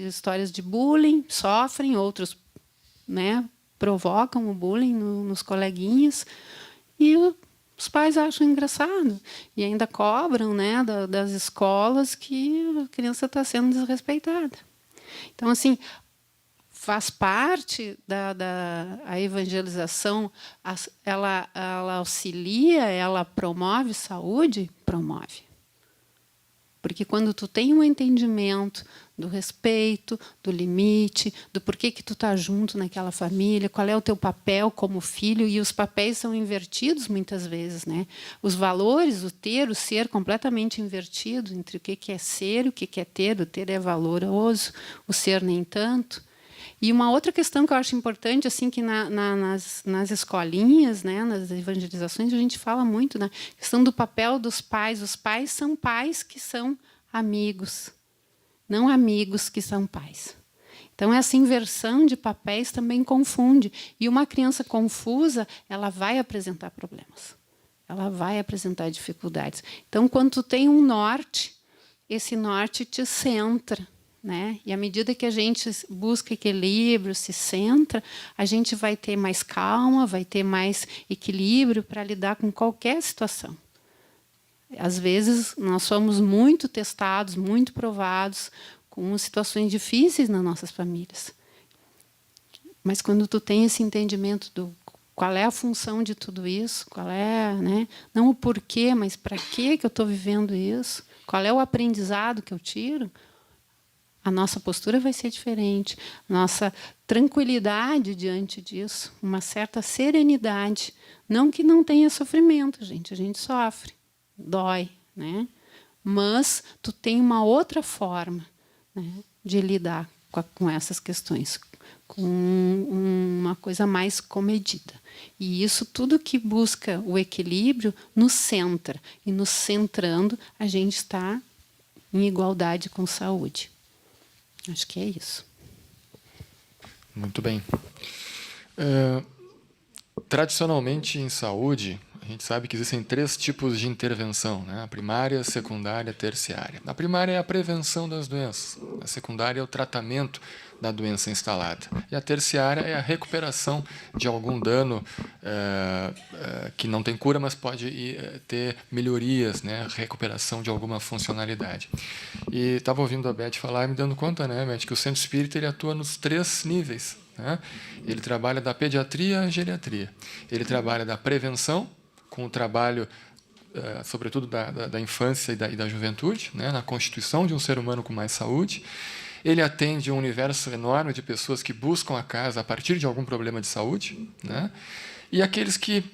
histórias de bullying, sofrem, outros, né, provocam o bullying nos coleguinhas, e os pais acham engraçado e ainda cobram, né, das escolas que a criança está sendo desrespeitada. Então, assim, faz parte a evangelização, ela auxilia, ela promove saúde? Promove. Porque quando tu tem um entendimento do respeito, do limite, do porquê que tu tá junto naquela família, qual é o teu papel como filho, e os papéis são invertidos muitas vezes, né? Os valores, o ter, o ser, completamente invertido entre o que é ser e o que é ter. O ter é valoroso, o ser nem tanto. E uma outra questão que eu acho importante, assim, que nas escolinhas, né, nas evangelizações, a gente fala muito na questão do papel dos pais. Os pais são pais que são amigos, não amigos que são pais. Então, essa inversão de papéis também confunde. E uma criança confusa, ela vai apresentar problemas. Ela vai apresentar dificuldades. Então, quando tu tem um norte, esse norte te centra. Né? E à medida que a gente busca equilíbrio, se centra, a gente vai ter mais calma, vai ter mais equilíbrio para lidar com qualquer situação. Às vezes, nós somos muito testados, muito provados com situações difíceis nas nossas famílias. Mas quando tu tem esse entendimento do qual é a função de tudo isso, qual é, né? Não o porquê, mas para que eu estou vivendo isso, qual é o aprendizado que eu tiro, a nossa postura vai ser diferente, nossa tranquilidade diante disso, uma certa serenidade. Não que não tenha sofrimento, gente, a gente sofre, dói, né? Mas tu tem uma outra forma, né, de lidar com essas questões, com uma coisa mais comedida. E isso tudo que busca o equilíbrio nos centra. E nos centrando, a gente está em igualdade com saúde. Acho que é isso. Muito bem. Tradicionalmente, em saúde, a gente sabe que existem 3 tipos de intervenção, né? A primária, a secundária, a terciária. A primária é a prevenção das doenças. A secundária é o tratamento da doença instalada. E a terciária é a recuperação de algum dano que não tem cura, mas pode ter melhorias, né? Recuperação de alguma funcionalidade. E estava ouvindo a Beth falar e me dando conta, né, Beth, que o centro espírita ele atua nos 3 níveis. Né? Ele trabalha da pediatria à geriatria. Ele trabalha da prevenção, com o trabalho, sobretudo, da infância e da juventude, né? Na constituição de um ser humano com mais saúde. Ele atende um universo enorme de pessoas que buscam a casa a partir de algum problema de saúde, né? E aqueles que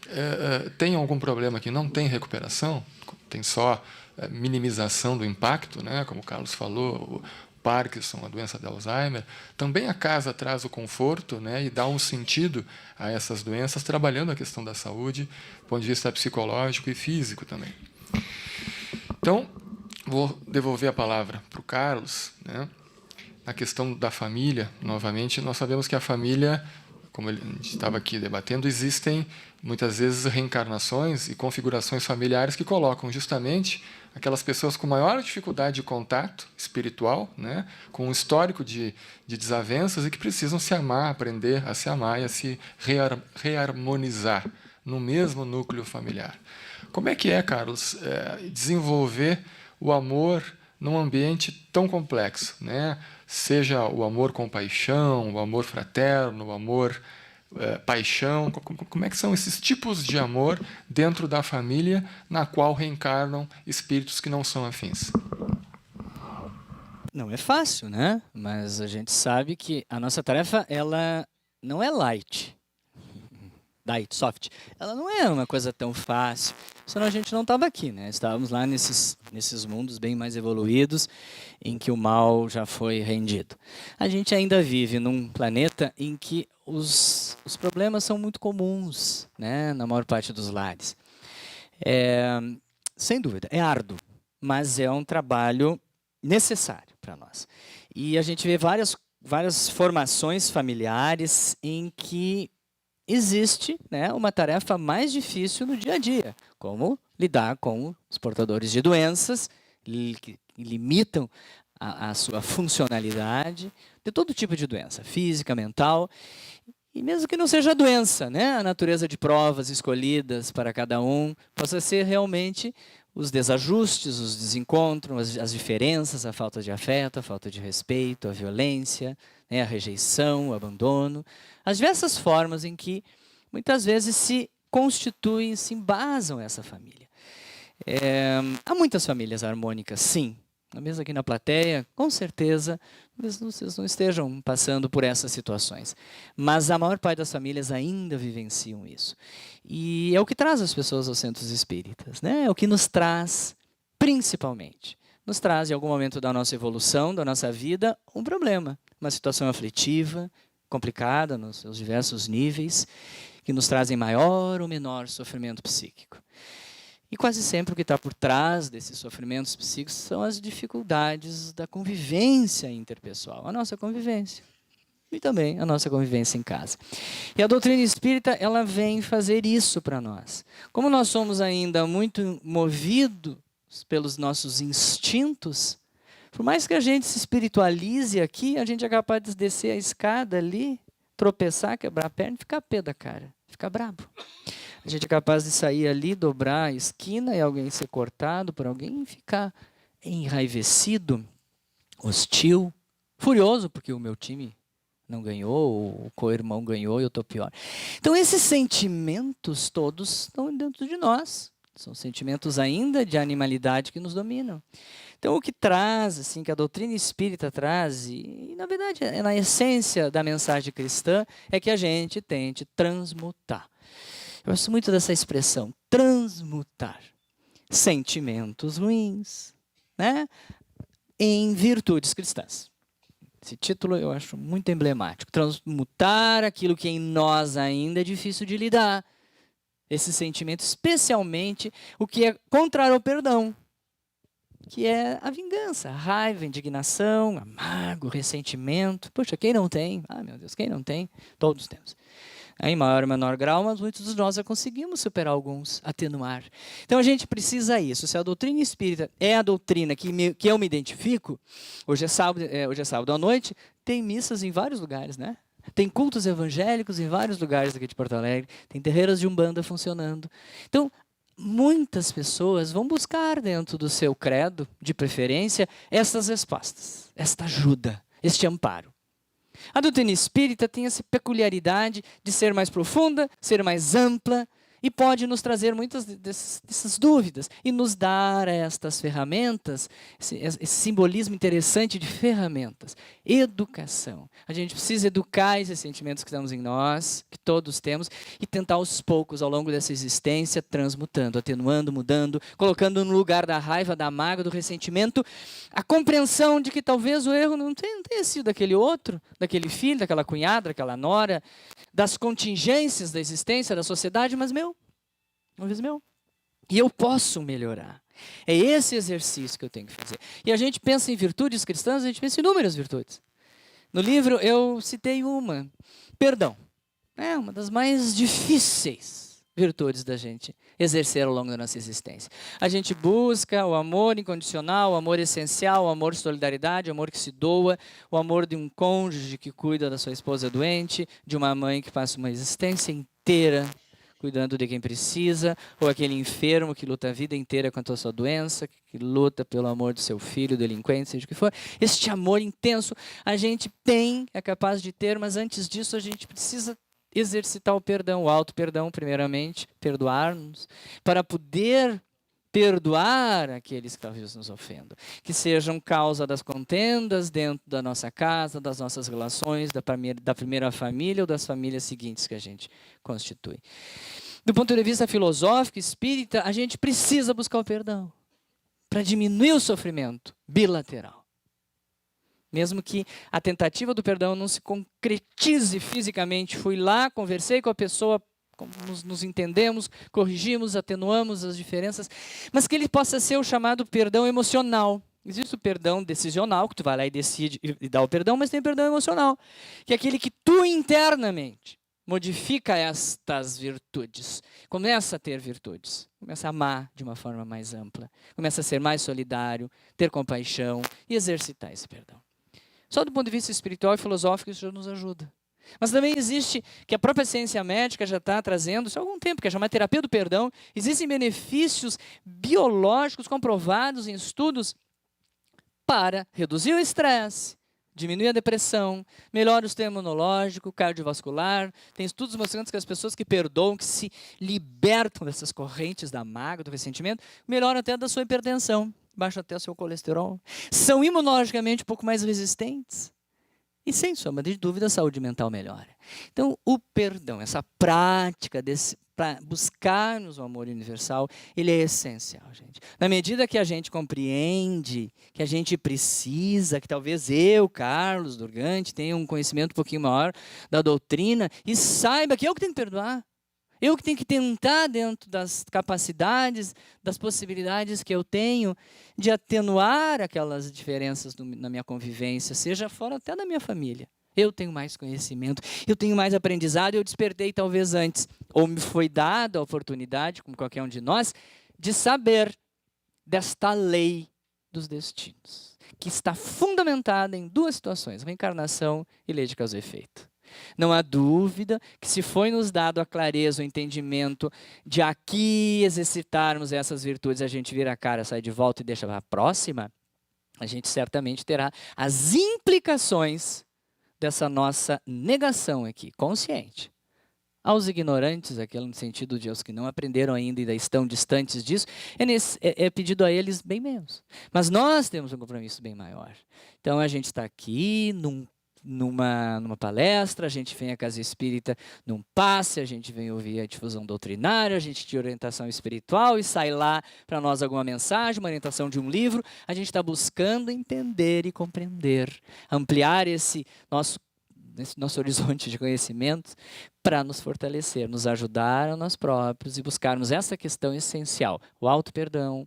têm algum problema que não tem recuperação, tem só minimização do impacto, né? Como o Carlos falou, o Parkinson, a doença de Alzheimer, também a casa traz o conforto, né? E dá um sentido a essas doenças, trabalhando a questão da saúde, do ponto de vista psicológico e físico também. Então, vou devolver a palavra para o Carlos, né? Na questão da família, novamente, nós sabemos que a família, como a gente estava aqui debatendo, existem muitas vezes reencarnações e configurações familiares que colocam justamente aquelas pessoas com maior dificuldade de contato espiritual, né, com um histórico de desavenças e que precisam se amar, aprender a se amar e a se reharmonizar no mesmo núcleo familiar. Como é que é, Carlos, desenvolver o amor num ambiente tão complexo, né? Seja o amor com paixão, o amor fraterno, o amor paixão. Como é que são esses tipos de amor dentro da família na qual reencarnam espíritos que não são afins? Não é fácil, né? Mas a gente sabe que a nossa tarefa ela não é light, soft. Ela não é uma coisa tão fácil, senão a gente não estava aqui, né? Estávamos lá nesses mundos bem mais evoluídos, em que o mal já foi rendido. A gente ainda vive num planeta em que os problemas são muito comuns, né? Na maior parte dos lares. Sem dúvida, é árduo, mas é um trabalho necessário para nós. E a gente vê várias formações familiares em que existe, né, uma tarefa mais difícil no dia a dia, como lidar com os portadores de doenças que limitam a sua funcionalidade, de todo tipo de doença, física, mental, e mesmo que não seja doença, né, a natureza de provas escolhidas para cada um possa ser realmente os desajustes, os desencontros, as diferenças, a falta de afeto, a falta de respeito, a violência, né, a rejeição, o abandono, as diversas formas em que muitas vezes se constituem, se embasam essa família. Há muitas famílias harmônicas, sim, na mesa aqui na plateia, com certeza, vocês não estejam passando por essas situações. Mas a maior parte das famílias ainda vivenciam isso. E é o que traz as pessoas aos centros espíritas, né? É o que nos traz, principalmente. Nos traz, em algum momento da nossa evolução, da nossa vida, um problema. Uma situação aflitiva, complicada, nos seus diversos níveis, que nos trazem maior ou menor sofrimento psíquico. E quase sempre o que está por trás desses sofrimentos psíquicos são as dificuldades da convivência interpessoal, a nossa convivência. E também a nossa convivência em casa. E a doutrina espírita, ela vem fazer isso para nós. Como nós somos ainda muito movidos pelos nossos instintos, por mais que a gente se espiritualize aqui, a gente é capaz de descer a escada ali, tropeçar, quebrar a perna e ficar pé da cara, ficar brabo. A gente é capaz de sair ali, dobrar a esquina e alguém ser cortado por alguém e ficar enraivecido, hostil, furioso porque o meu time não ganhou, o co-irmão ganhou e eu estou pior. Então esses sentimentos todos estão dentro de nós. São sentimentos ainda de animalidade que nos dominam. Então o que traz, assim, que a doutrina espírita traz, e na verdade é na essência da mensagem cristã, é que a gente tente transmutar. Eu gosto muito dessa expressão, transmutar sentimentos ruins, né, em virtudes cristãs. Esse título eu acho muito emblemático. Transmutar aquilo que em nós ainda é difícil de lidar. Esse sentimento, especialmente o que é contrário ao perdão, que é a vingança, a raiva, a indignação, amargo, ressentimento. Poxa, quem não tem? Ah, meu Deus, quem não tem? Todos temos. Em maior ou menor grau, mas muitos de nós já conseguimos superar alguns, atenuar. Então a gente precisa isso. Se a doutrina espírita é a doutrina que eu me identifico, hoje é sábado à noite, tem missas em vários lugares, né? Tem cultos evangélicos em vários lugares aqui de Porto Alegre, tem terreiros de Umbanda funcionando. Então, muitas pessoas vão buscar dentro do seu credo, de preferência, essas respostas, esta ajuda, este amparo. A doutrina espírita tem essa peculiaridade de ser mais profunda, ser mais ampla, e pode nos trazer muitas dessas dúvidas e nos dar estas ferramentas, esse simbolismo interessante de ferramentas. Educação. A gente precisa educar esses sentimentos que estamos em nós, que todos temos, e tentar aos poucos, ao longo dessa existência, transmutando, atenuando, mudando, colocando no lugar da raiva, da mágoa, do ressentimento, a compreensão de que talvez o erro não tenha sido daquele outro, daquele filho, daquela cunhada, daquela nora, das contingências da existência, da sociedade, mas meu. Uma vez meu. E eu posso melhorar. É esse exercício que eu tenho que fazer. E a gente pensa em virtudes cristãs, a gente pensa em inúmeras virtudes. No livro eu citei uma. Perdão. É uma das mais difíceis virtudes da gente exercer ao longo da nossa existência. A gente busca o amor incondicional, o amor essencial, o amor de solidariedade, o amor que se doa, o amor de um cônjuge que cuida da sua esposa doente, de uma mãe que passa uma existência inteira cuidando de quem precisa, ou aquele enfermo que luta a vida inteira contra a sua doença, que luta pelo amor do seu filho, delinquente, seja o que for. Este amor intenso a gente é capaz de ter, mas antes disso a gente precisa exercitar o perdão, o auto-perdão primeiramente, perdoar-nos, para poder perdoar aqueles que talvez nos ofendam, que sejam causa das contendas dentro da nossa casa, das nossas relações, da primeira família ou das famílias seguintes que a gente constitui. Do ponto de vista filosófico, espírita, a gente precisa buscar o perdão para diminuir o sofrimento bilateral. Mesmo que a tentativa do perdão não se concretize fisicamente, fui lá, conversei com a pessoa, nos entendemos, corrigimos, atenuamos as diferenças, mas que ele possa ser o chamado perdão emocional. Existe o perdão decisional, que tu vai lá e decide e dá o perdão, mas tem o perdão emocional, que é aquele que tu internamente modifica estas virtudes, começa a ter virtudes, começa a amar de uma forma mais ampla, começa a ser mais solidário, ter compaixão e exercitar esse perdão. Só do ponto de vista espiritual e filosófico isso já nos ajuda. Mas também existe, que a própria ciência médica já está trazendo isso há algum tempo, que é chamada terapia do perdão. Existem benefícios biológicos comprovados em estudos para reduzir o estresse, diminui a depressão, melhora o sistema imunológico, cardiovascular. Tem estudos mostrando que as pessoas que perdoam, que se libertam dessas correntes da mágoa, do ressentimento, melhoram até da sua hipertensão, baixa até o seu colesterol. São imunologicamente um pouco mais resistentes. E, sem sombra de dúvida, a saúde mental melhora. Então, o perdão, essa prática para buscarmos o amor universal, ele é essencial, gente. Na medida que a gente compreende, que a gente precisa, que talvez eu, Carlos Durgante, tenha um conhecimento um pouquinho maior da doutrina e saiba que eu que tenho que perdoar. Eu que tenho que tentar, dentro das capacidades, das possibilidades que eu tenho, de atenuar aquelas diferenças na minha convivência, seja fora até da minha família. Eu tenho mais conhecimento, eu tenho mais aprendizado, eu despertei talvez antes, ou me foi dada a oportunidade, como qualquer um de nós, de saber desta lei dos destinos, que está fundamentada em duas situações, reencarnação e lei de causa e efeito. Não há dúvida que, se foi nos dado a clareza, o entendimento de aqui exercitarmos essas virtudes, a gente vira a cara, sai de volta e deixa para a próxima, a gente certamente terá as implicações dessa nossa negação aqui, consciente. Aos ignorantes, aquele no sentido de aos que não aprenderam ainda e ainda estão distantes disso, é pedido a eles bem menos. Mas nós temos um compromisso bem maior. Então a gente está aqui numa palestra, a gente vem à Casa Espírita num passe, a gente vem ouvir a difusão doutrinária, a gente tira orientação espiritual e sai lá para nós alguma mensagem, uma orientação de um livro. A gente está buscando entender e compreender, ampliar esse nosso horizonte de conhecimento para nos fortalecer, nos ajudar a nós próprios e buscarmos essa questão essencial, o auto-perdão,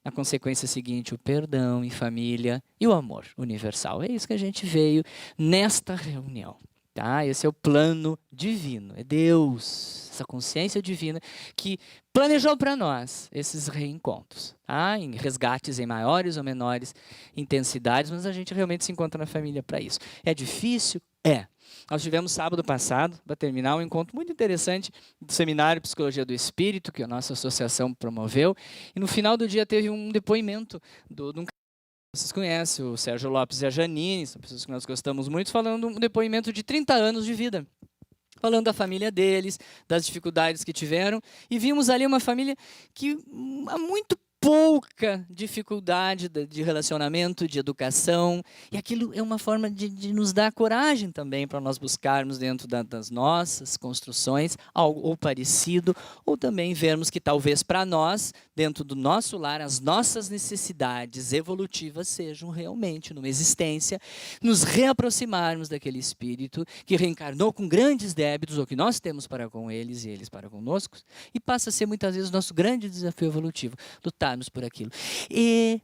na consequência seguinte, o perdão em família e o amor universal. É isso que a gente veio nesta reunião. Tá? Esse é o plano divino, é Deus, essa consciência divina que planejou para nós esses reencontros, tá? Em resgates em maiores ou menores intensidades, mas a gente realmente se encontra na família para isso. É difícil? É. Nós tivemos sábado passado, para terminar, um encontro muito interessante do Seminário Psicologia do Espírito, que a nossa associação promoveu, e no final do dia teve um depoimento de um vocês conhecem, o Sérgio Lopes e a Janine, são pessoas que nós gostamos muito, falando um depoimento de 30 anos de vida. Falando da família deles, das dificuldades que tiveram, e vimos ali uma família que há muito pouca dificuldade de relacionamento, de educação, e aquilo é uma forma de nos dar coragem também para nós buscarmos dentro das nossas construções algo ou parecido, ou também vermos que talvez para nós, dentro do nosso lar, as nossas necessidades evolutivas sejam realmente, numa existência, nos reaproximarmos daquele espírito que reencarnou com grandes débitos, ou que nós temos para com eles e eles para conosco, e passa a ser muitas vezes o nosso grande desafio evolutivo, lutarmos por aquilo. E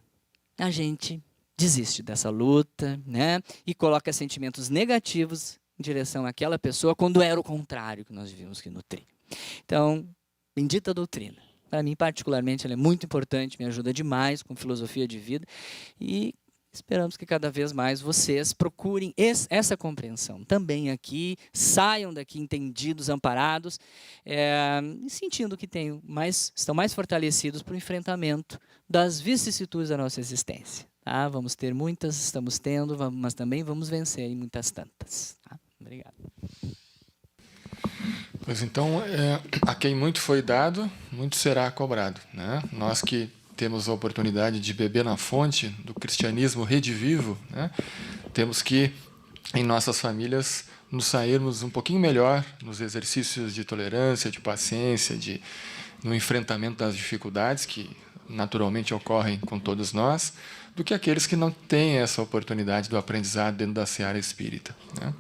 a gente desiste dessa luta, né? E coloca sentimentos negativos em direção àquela pessoa, quando era o contrário que nós devíamos que nutrir. Então, bendita doutrina. Para mim, particularmente, ela é muito importante, me ajuda demais com filosofia de vida, e esperamos que cada vez mais vocês procurem essa compreensão também aqui, saiam daqui entendidos, amparados, e sentindo que estão mais fortalecidos para o enfrentamento das vicissitudes da nossa existência. Tá? Vamos ter muitas, estamos tendo, mas também vamos vencer em muitas tantas. Tá? Obrigado. Pois então, a quem muito foi dado, muito será cobrado, né? Nós que temos a oportunidade de beber na fonte do cristianismo redivivo, né? Temos que, em nossas famílias, nos sairmos um pouquinho melhor nos exercícios de tolerância, de paciência, no enfrentamento das dificuldades que naturalmente ocorrem com todos nós, do que aqueles que não têm essa oportunidade do aprendizado dentro da seara espírita, né?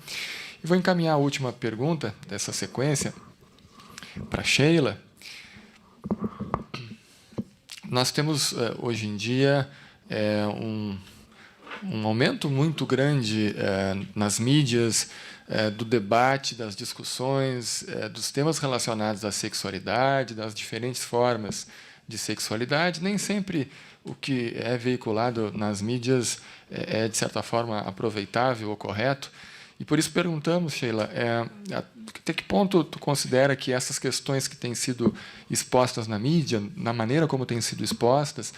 E vou encaminhar a última pergunta dessa sequência para Sheila. Nós temos, hoje em dia, um aumento muito grande nas mídias, do debate, das discussões, dos temas relacionados à sexualidade, das diferentes formas de sexualidade. Nem sempre o que é veiculado nas mídias é, de certa forma, aproveitável ou correto. E por isso perguntamos, Sheila, até que ponto tu considera que essas questões que têm sido expostas na mídia, na maneira como têm sido expostas,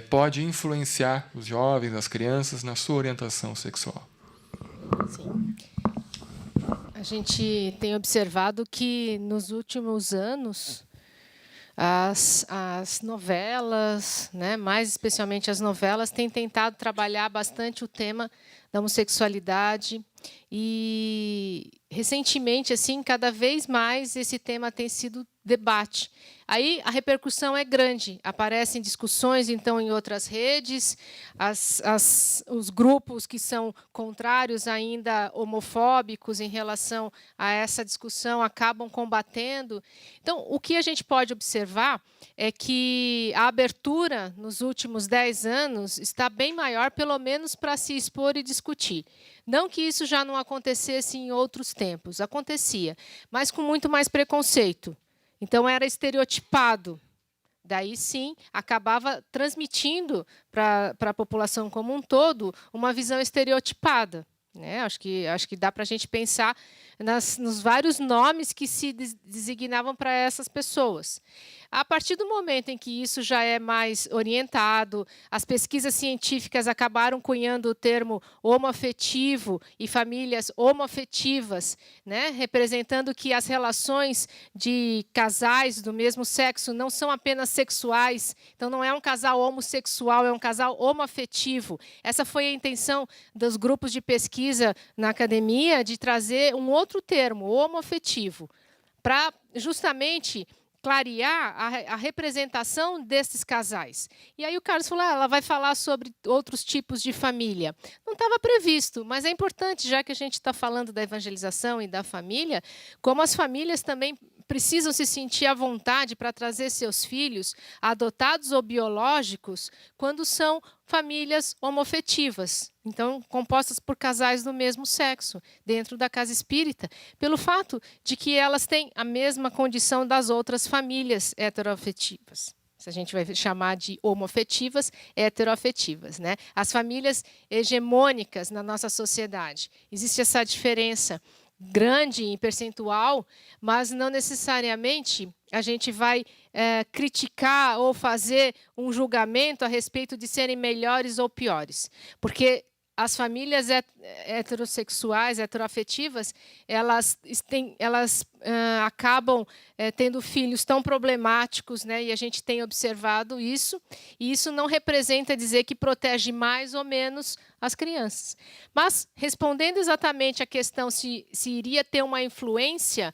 pode influenciar os jovens, as crianças, na sua orientação sexual? Sim. A gente tem observado que, nos últimos anos, as novelas, né, mais especialmente as novelas, têm tentado trabalhar bastante o tema da homossexualidade e, recentemente, assim, cada vez mais esse tema tem sido debate. Aí a repercussão é grande, aparecem discussões, então, em outras redes, os grupos que são contrários, ainda homofóbicos em relação a essa discussão, acabam combatendo. Então, o que a gente pode observar é que a abertura, nos últimos 10 anos, está bem maior, pelo menos para se expor e discutir. Não que isso já não acontecesse em outros tempos, acontecia, mas com muito mais preconceito. Então, era estereotipado. Daí, sim, acabava transmitindo para a população como um todo uma visão estereotipada. Né? Acho que dá para a gente pensar nos vários nomes que se designavam para essas pessoas. A partir do momento em que isso já é mais orientado, as pesquisas científicas acabaram cunhando o termo homoafetivo e famílias homoafetivas, né? Representando que as relações de casais do mesmo sexo não são apenas sexuais, então não é um casal homossexual, é um casal homoafetivo. Essa foi a intenção dos grupos de pesquisa na academia, de trazer um outro termo, homoafetivo, para justamente clarear a representação desses casais. E aí o Carlos falou, ela vai falar sobre outros tipos de família. Não estava previsto, mas é importante, já que a gente está falando da evangelização e da família, como as famílias também precisam se sentir à vontade para trazer seus filhos, adotados ou biológicos, quando são famílias homoafetivas, então compostas por casais do mesmo sexo, dentro da casa espírita, pelo fato de que elas têm a mesma condição das outras famílias heteroafetivas. Se a gente vai chamar de homoafetivas, heteroafetivas, né? As famílias hegemônicas na nossa sociedade. Existe essa diferença grande em percentual, mas não necessariamente a gente vai criticar ou fazer um julgamento a respeito de serem melhores ou piores. Porque as famílias heterossexuais, heteroafetivas, elas acabam tendo filhos tão problemáticos, né? E a gente tem observado isso, e isso não representa dizer que protege mais ou menos as crianças. Mas, respondendo exatamente à questão se iria ter uma influência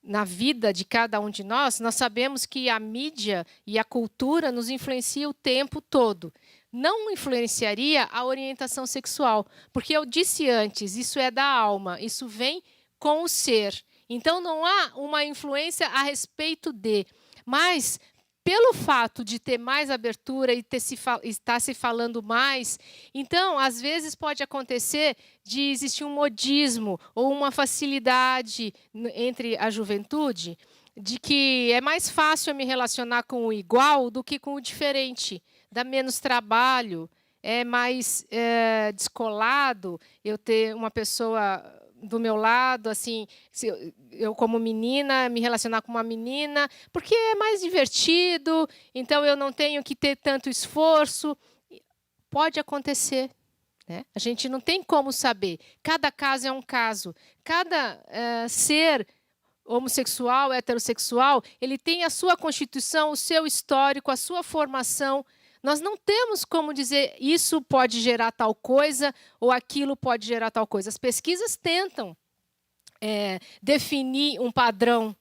na vida de cada um de nós, nós sabemos que a mídia e a cultura nos influenciam o tempo todo. Não influenciaria a orientação sexual, porque eu disse antes, isso é da alma, isso vem com o ser. Então, não há uma influência a respeito de. Mas, pelo fato de ter mais abertura e estar se falando mais, então, às vezes, pode acontecer de existir um modismo ou uma facilidade entre a juventude, de que é mais fácil eu me relacionar com o igual do que com o diferente. Dá menos trabalho, é mais descolado eu ter uma pessoa do meu lado, assim, eu como menina, me relacionar com uma menina, porque é mais divertido, então eu não tenho que ter tanto esforço. Pode acontecer, né? A gente não tem como saber. Cada caso é um caso. Cada ser homossexual, heterossexual, ele tem a sua constituição, o seu histórico, a sua formação. Nós não temos como dizer isso pode gerar tal coisa ou aquilo pode gerar tal coisa. As pesquisas tentam definir um padrão,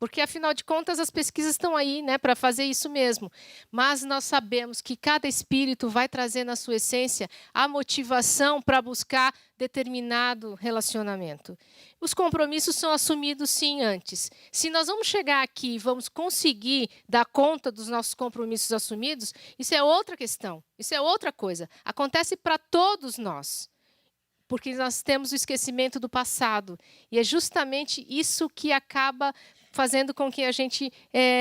porque, afinal de contas, as pesquisas estão aí, né, para fazer isso mesmo. Mas nós sabemos que cada espírito vai trazer na sua essência a motivação para buscar determinado relacionamento. Os compromissos são assumidos, sim, antes. Se nós vamos chegar aqui e vamos conseguir dar conta dos nossos compromissos assumidos, isso é outra questão, isso é outra coisa. Acontece para todos nós, porque nós temos o esquecimento do passado. E é justamente isso que acaba fazendo com que a gente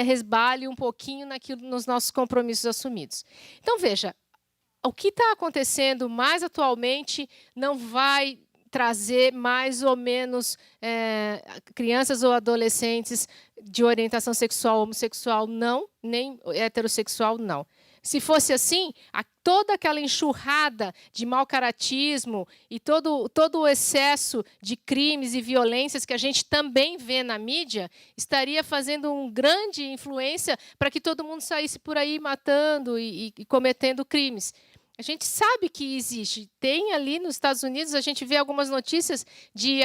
resbale um pouquinho nos nossos compromissos assumidos. Então, veja, o que está acontecendo mais atualmente não vai trazer mais ou menos crianças ou adolescentes de orientação sexual homossexual, não, nem heterossexual, não. Se fosse assim, toda aquela enxurrada de mau-caratismo e todo o excesso de crimes e violências que a gente também vê na mídia estaria fazendo uma grande influência para que todo mundo saísse por aí matando e cometendo crimes. A gente sabe que existe. Tem ali nos Estados Unidos, a gente vê algumas notícias de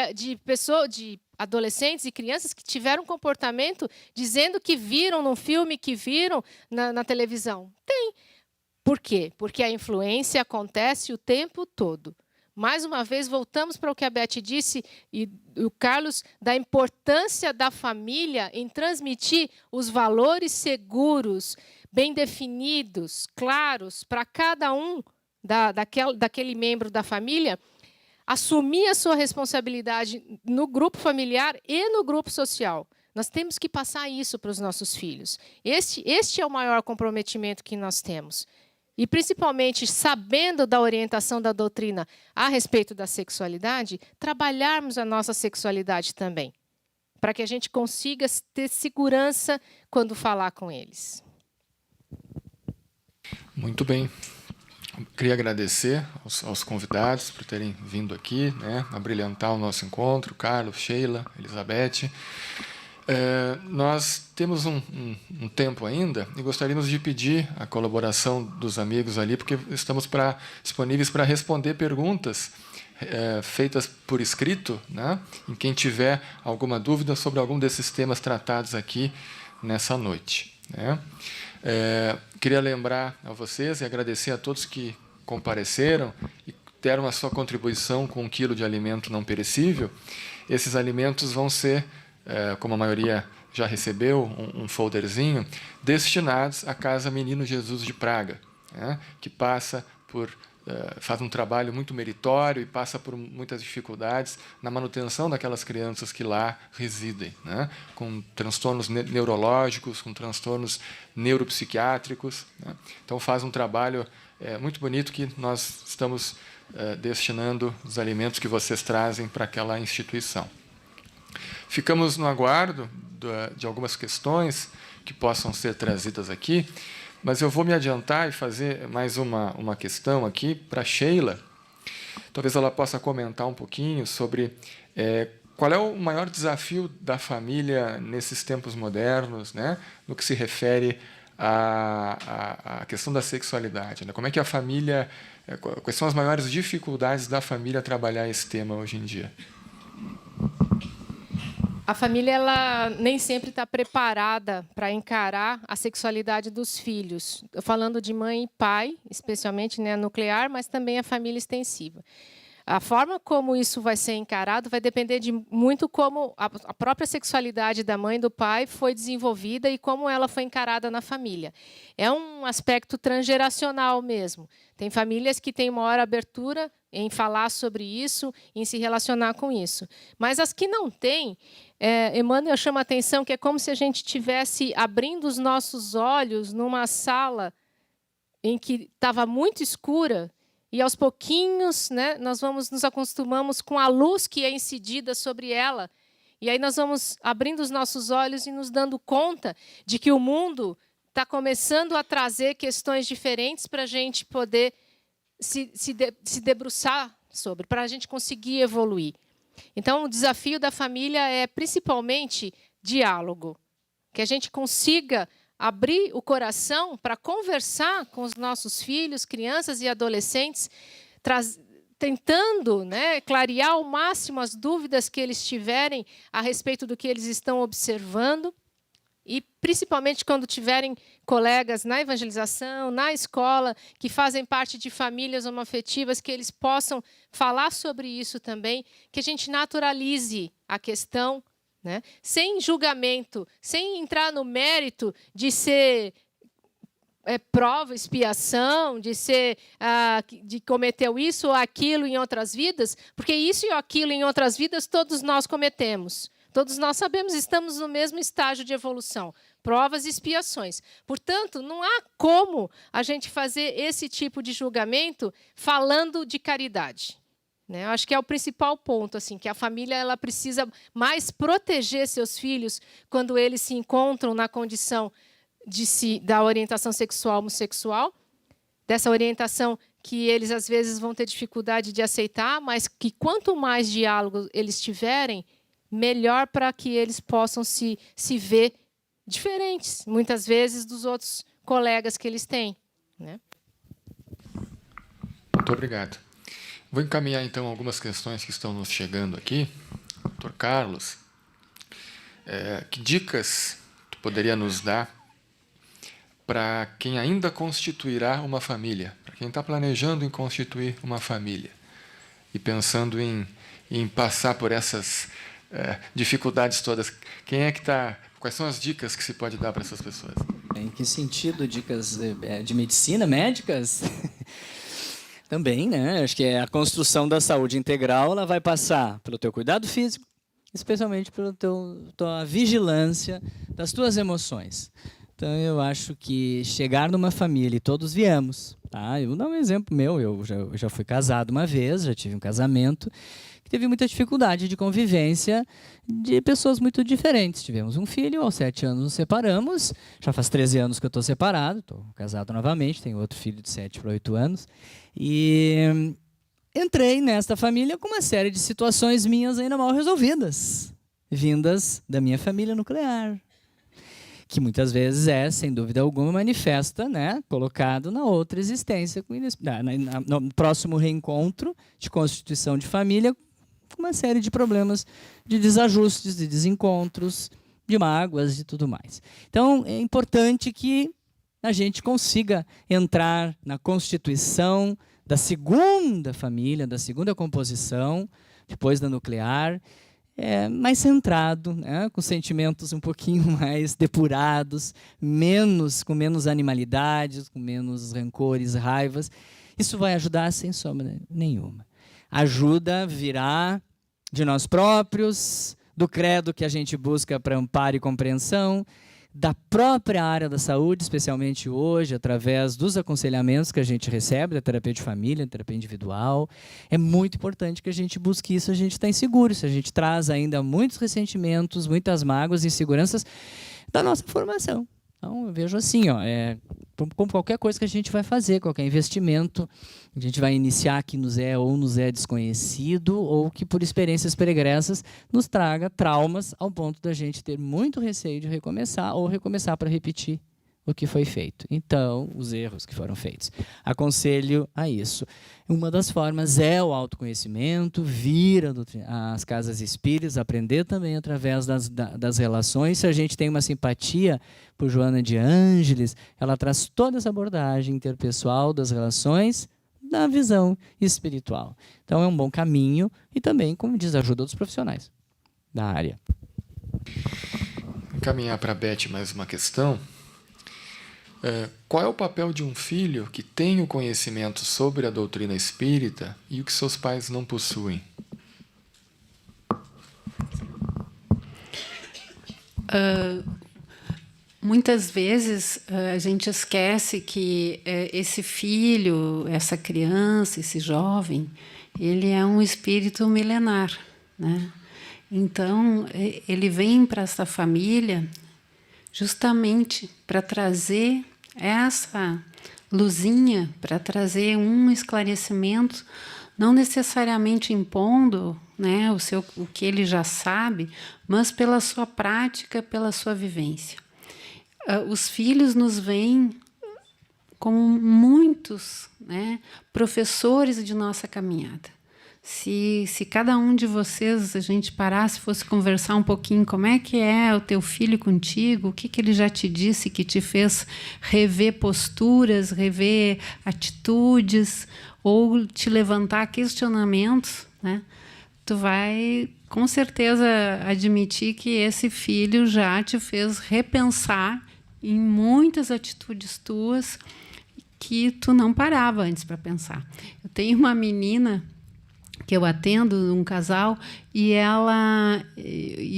adolescentes e crianças que tiveram um comportamento dizendo que viram num filme, que viram na televisão. Tem. Por quê? Porque a influência acontece o tempo todo. Mais uma vez, voltamos para o que a Beth disse, e o Carlos, da importância da família em transmitir os valores seguros, bem definidos, claros, para cada um daquele membro da família, assumir a sua responsabilidade no grupo familiar e no grupo social. Nós temos que passar isso para os nossos filhos. Este é o maior comprometimento que nós temos. E, principalmente, sabendo da orientação da doutrina a respeito da sexualidade, trabalharmos a nossa sexualidade também, para que a gente consiga ter segurança quando falar com eles. Muito bem. Queria agradecer aos convidados por terem vindo aqui, né, a brilhantar o nosso encontro, Carlos, Sheila, Elizabeth. Nós temos um tempo ainda e gostaríamos de pedir a colaboração dos amigos ali, porque estamos disponíveis para responder perguntas feitas por escrito, né, em quem tiver alguma dúvida sobre algum desses temas tratados aqui nessa noite, né. Queria lembrar a vocês e agradecer a todos que compareceram e deram a sua contribuição com 1 quilo de alimento não perecível. Esses alimentos vão ser, como a maioria já recebeu, um folderzinho, destinados à Casa Menino Jesus de Praga, né, que faz um trabalho muito meritório e passa por muitas dificuldades na manutenção daquelas crianças que lá residem, né, com transtornos neurológicos, com transtornos neuropsiquiátricos, né. Então, faz um trabalho muito bonito que nós estamos destinando os alimentos que vocês trazem para aquela instituição. Ficamos no aguardo de algumas questões que possam ser trazidas aqui, mas eu vou me adiantar e fazer mais uma questão aqui para a Sheila. Talvez ela possa comentar um pouquinho sobre qual é o maior desafio da família nesses tempos modernos, né, no que se refere à questão da sexualidade, né? Como é que a família, quais são as maiores dificuldades da família a trabalhar esse tema hoje em dia? A família ela nem sempre está preparada para encarar a sexualidade dos filhos. Estou falando de mãe e pai, especialmente, né, nuclear, mas também a família extensiva. A forma como isso vai ser encarado vai depender de muito como a própria sexualidade da mãe e do pai foi desenvolvida e como ela foi encarada na família. É um aspecto transgeracional mesmo. Tem famílias que têm maior abertura em falar sobre isso, em se relacionar com isso. Mas as que não têm, Emmanuel chama a atenção que é como se a gente estivesse abrindo os nossos olhos numa sala em que estava muito escura e, aos pouquinhos, né, nós nos acostumamos com a luz que é incidida sobre ela. E aí nós vamos abrindo os nossos olhos e nos dando conta de que o mundo está começando a trazer questões diferentes para a gente poder se debruçar sobre, para a gente conseguir evoluir. Então, o desafio da família é, principalmente, diálogo. Que a gente consiga abrir o coração para conversar com os nossos filhos, crianças e adolescentes, tentando, né, clarear ao máximo as dúvidas que eles tiverem a respeito do que eles estão observando. E, principalmente, quando tiverem colegas na evangelização, na escola, que fazem parte de famílias homoafetivas, que eles possam falar sobre isso também, que a gente naturalize a questão, né, sem julgamento, sem entrar no mérito de ser prova, expiação, de cometeu isso ou aquilo em outras vidas, porque isso e aquilo em outras vidas todos nós cometemos. Todos nós sabemos, estamos no mesmo estágio de evolução, provas e expiações. Portanto, não há como a gente fazer esse tipo de julgamento falando de caridade. né? Eu acho que é o principal ponto, assim, que a família ela precisa mais proteger seus filhos quando eles se encontram na condição da orientação sexual homossexual, dessa orientação que eles às vezes vão ter dificuldade de aceitar, mas que quanto mais diálogo eles tiverem, melhor para que eles possam se ver diferentes, muitas vezes, dos outros colegas que eles têm, né? Muito obrigado. Vou encaminhar, então, algumas questões que estão nos chegando aqui. Dr. Carlos, que dicas tu poderia nos dar para quem ainda constituirá uma família, para quem está planejando em constituir uma família e pensando em passar por essas dificuldades todas? Quem é que está? Quais são as dicas que se pode dar para essas pessoas? Em que sentido? Dicas de medicina, médicas? Também, né? Acho que a construção da saúde integral ela vai passar pelo teu cuidado físico, especialmente pela tua vigilância das tuas emoções. Então, eu acho que chegar numa família, e todos viemos, tá? Eu vou dar um exemplo meu, eu já fui casado uma vez, já tive um casamento, que teve muita dificuldade de convivência de pessoas muito diferentes. Tivemos um filho, aos 7 anos nos separamos, já faz 13 anos que eu estou separado, estou casado novamente, tenho outro filho de 7 para 8 anos, e entrei nesta família com uma série de situações minhas ainda mal resolvidas, vindas da minha família nuclear, que muitas vezes sem dúvida alguma, manifesta, né, colocado na outra existência, no próximo reencontro de constituição de família, com uma série de problemas, de desajustes, de desencontros, de mágoas e tudo mais. Então, é importante que a gente consiga entrar na constituição da segunda família, da segunda composição, depois da nuclear, mais centrado, né, com sentimentos um pouquinho mais depurados, com menos animalidades, com menos rancores, raivas. Isso vai ajudar sem sombra nenhuma. Ajuda a virar de nós próprios, do credo que a gente busca para amparo e compreensão, da própria área da saúde, especialmente hoje, através dos aconselhamentos que a gente recebe, da terapia de família, da terapia individual. É muito importante que a gente busque isso, a gente está inseguro, se a gente traz ainda muitos ressentimentos, muitas mágoas e inseguranças da nossa formação. Então, eu vejo assim, como qualquer coisa que a gente vai fazer, qualquer investimento, a gente vai iniciar que nos é desconhecido, ou que por experiências pregressas nos traga traumas ao ponto da gente ter muito receio de recomeçar, ou recomeçar para repetir o que foi feito. Então, os erros que foram feitos. Aconselho a isso. Uma das formas é o autoconhecimento, vir às casas espíritas, aprender também através das relações. Se a gente tem uma simpatia por Joana de Ângeles, ela traz toda essa abordagem interpessoal das relações da visão espiritual. Então, é um bom caminho e também, como diz, ajuda dos profissionais da área. Encaminhar para a Beth mais uma questão. Qual é o papel de um filho que tem o conhecimento sobre a doutrina espírita e o que seus pais não possuem? Muitas vezes a gente esquece que esse filho, essa criança, esse jovem, ele é um espírito milenar, né? Então, ele vem para essa família justamente para trazer essa luzinha, para trazer um esclarecimento, não necessariamente impondo, né, o que ele já sabe, mas pela sua prática, pela sua vivência. Os filhos nos veem como muitos, né, professores de nossa caminhada. Se cada um de vocês, a gente parasse, fosse conversar um pouquinho, como é que é o teu filho contigo, o que ele já te disse que te fez rever posturas, rever atitudes, ou te levantar questionamentos, né? Tu vai, com certeza, admitir que esse filho já te fez repensar em muitas atitudes tuas que tu não parava antes para pensar. Eu tenho uma menina que eu atendo, um casal, e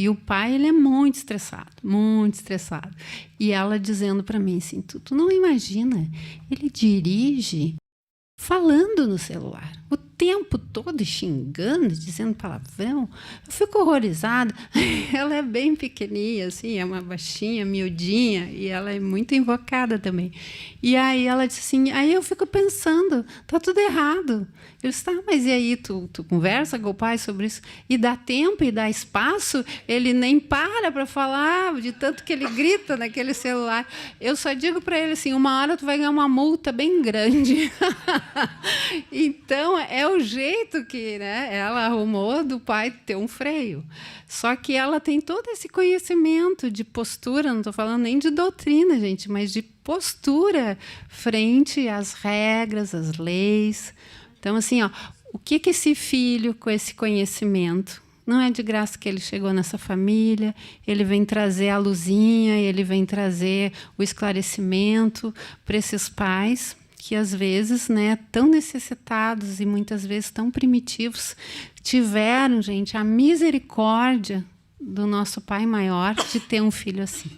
o pai, ele é muito estressado. E ela dizendo para mim assim, tu não imagina, ele dirige falando no celular o tempo todo xingando, dizendo palavrão. Eu fico horrorizada. Ela é bem pequenininha, assim, é uma baixinha, miudinha, e ela é muito invocada também. E aí ela disse assim, aí eu fico pensando, tá tudo errado. Eu disse, tá, mas e aí, tu conversa com o pai sobre isso? E dá tempo e dá espaço, ele nem para falar, de tanto que ele grita naquele celular. Eu só digo para ele assim, uma hora tu vai ganhar uma multa bem grande. Então, é o jeito que, né, ela arrumou do pai ter um freio. Só que ela tem todo esse conhecimento de postura, não estou falando nem de doutrina, gente, mas de postura frente às regras, às leis. Então, assim, ó, o que esse filho, com esse conhecimento, não é de graça que ele chegou nessa família, ele vem trazer a luzinha, ele vem trazer o esclarecimento para esses pais que, às vezes, né, tão necessitados e muitas vezes tão primitivos, tiveram, gente, a misericórdia do nosso Pai Maior de ter um filho assim.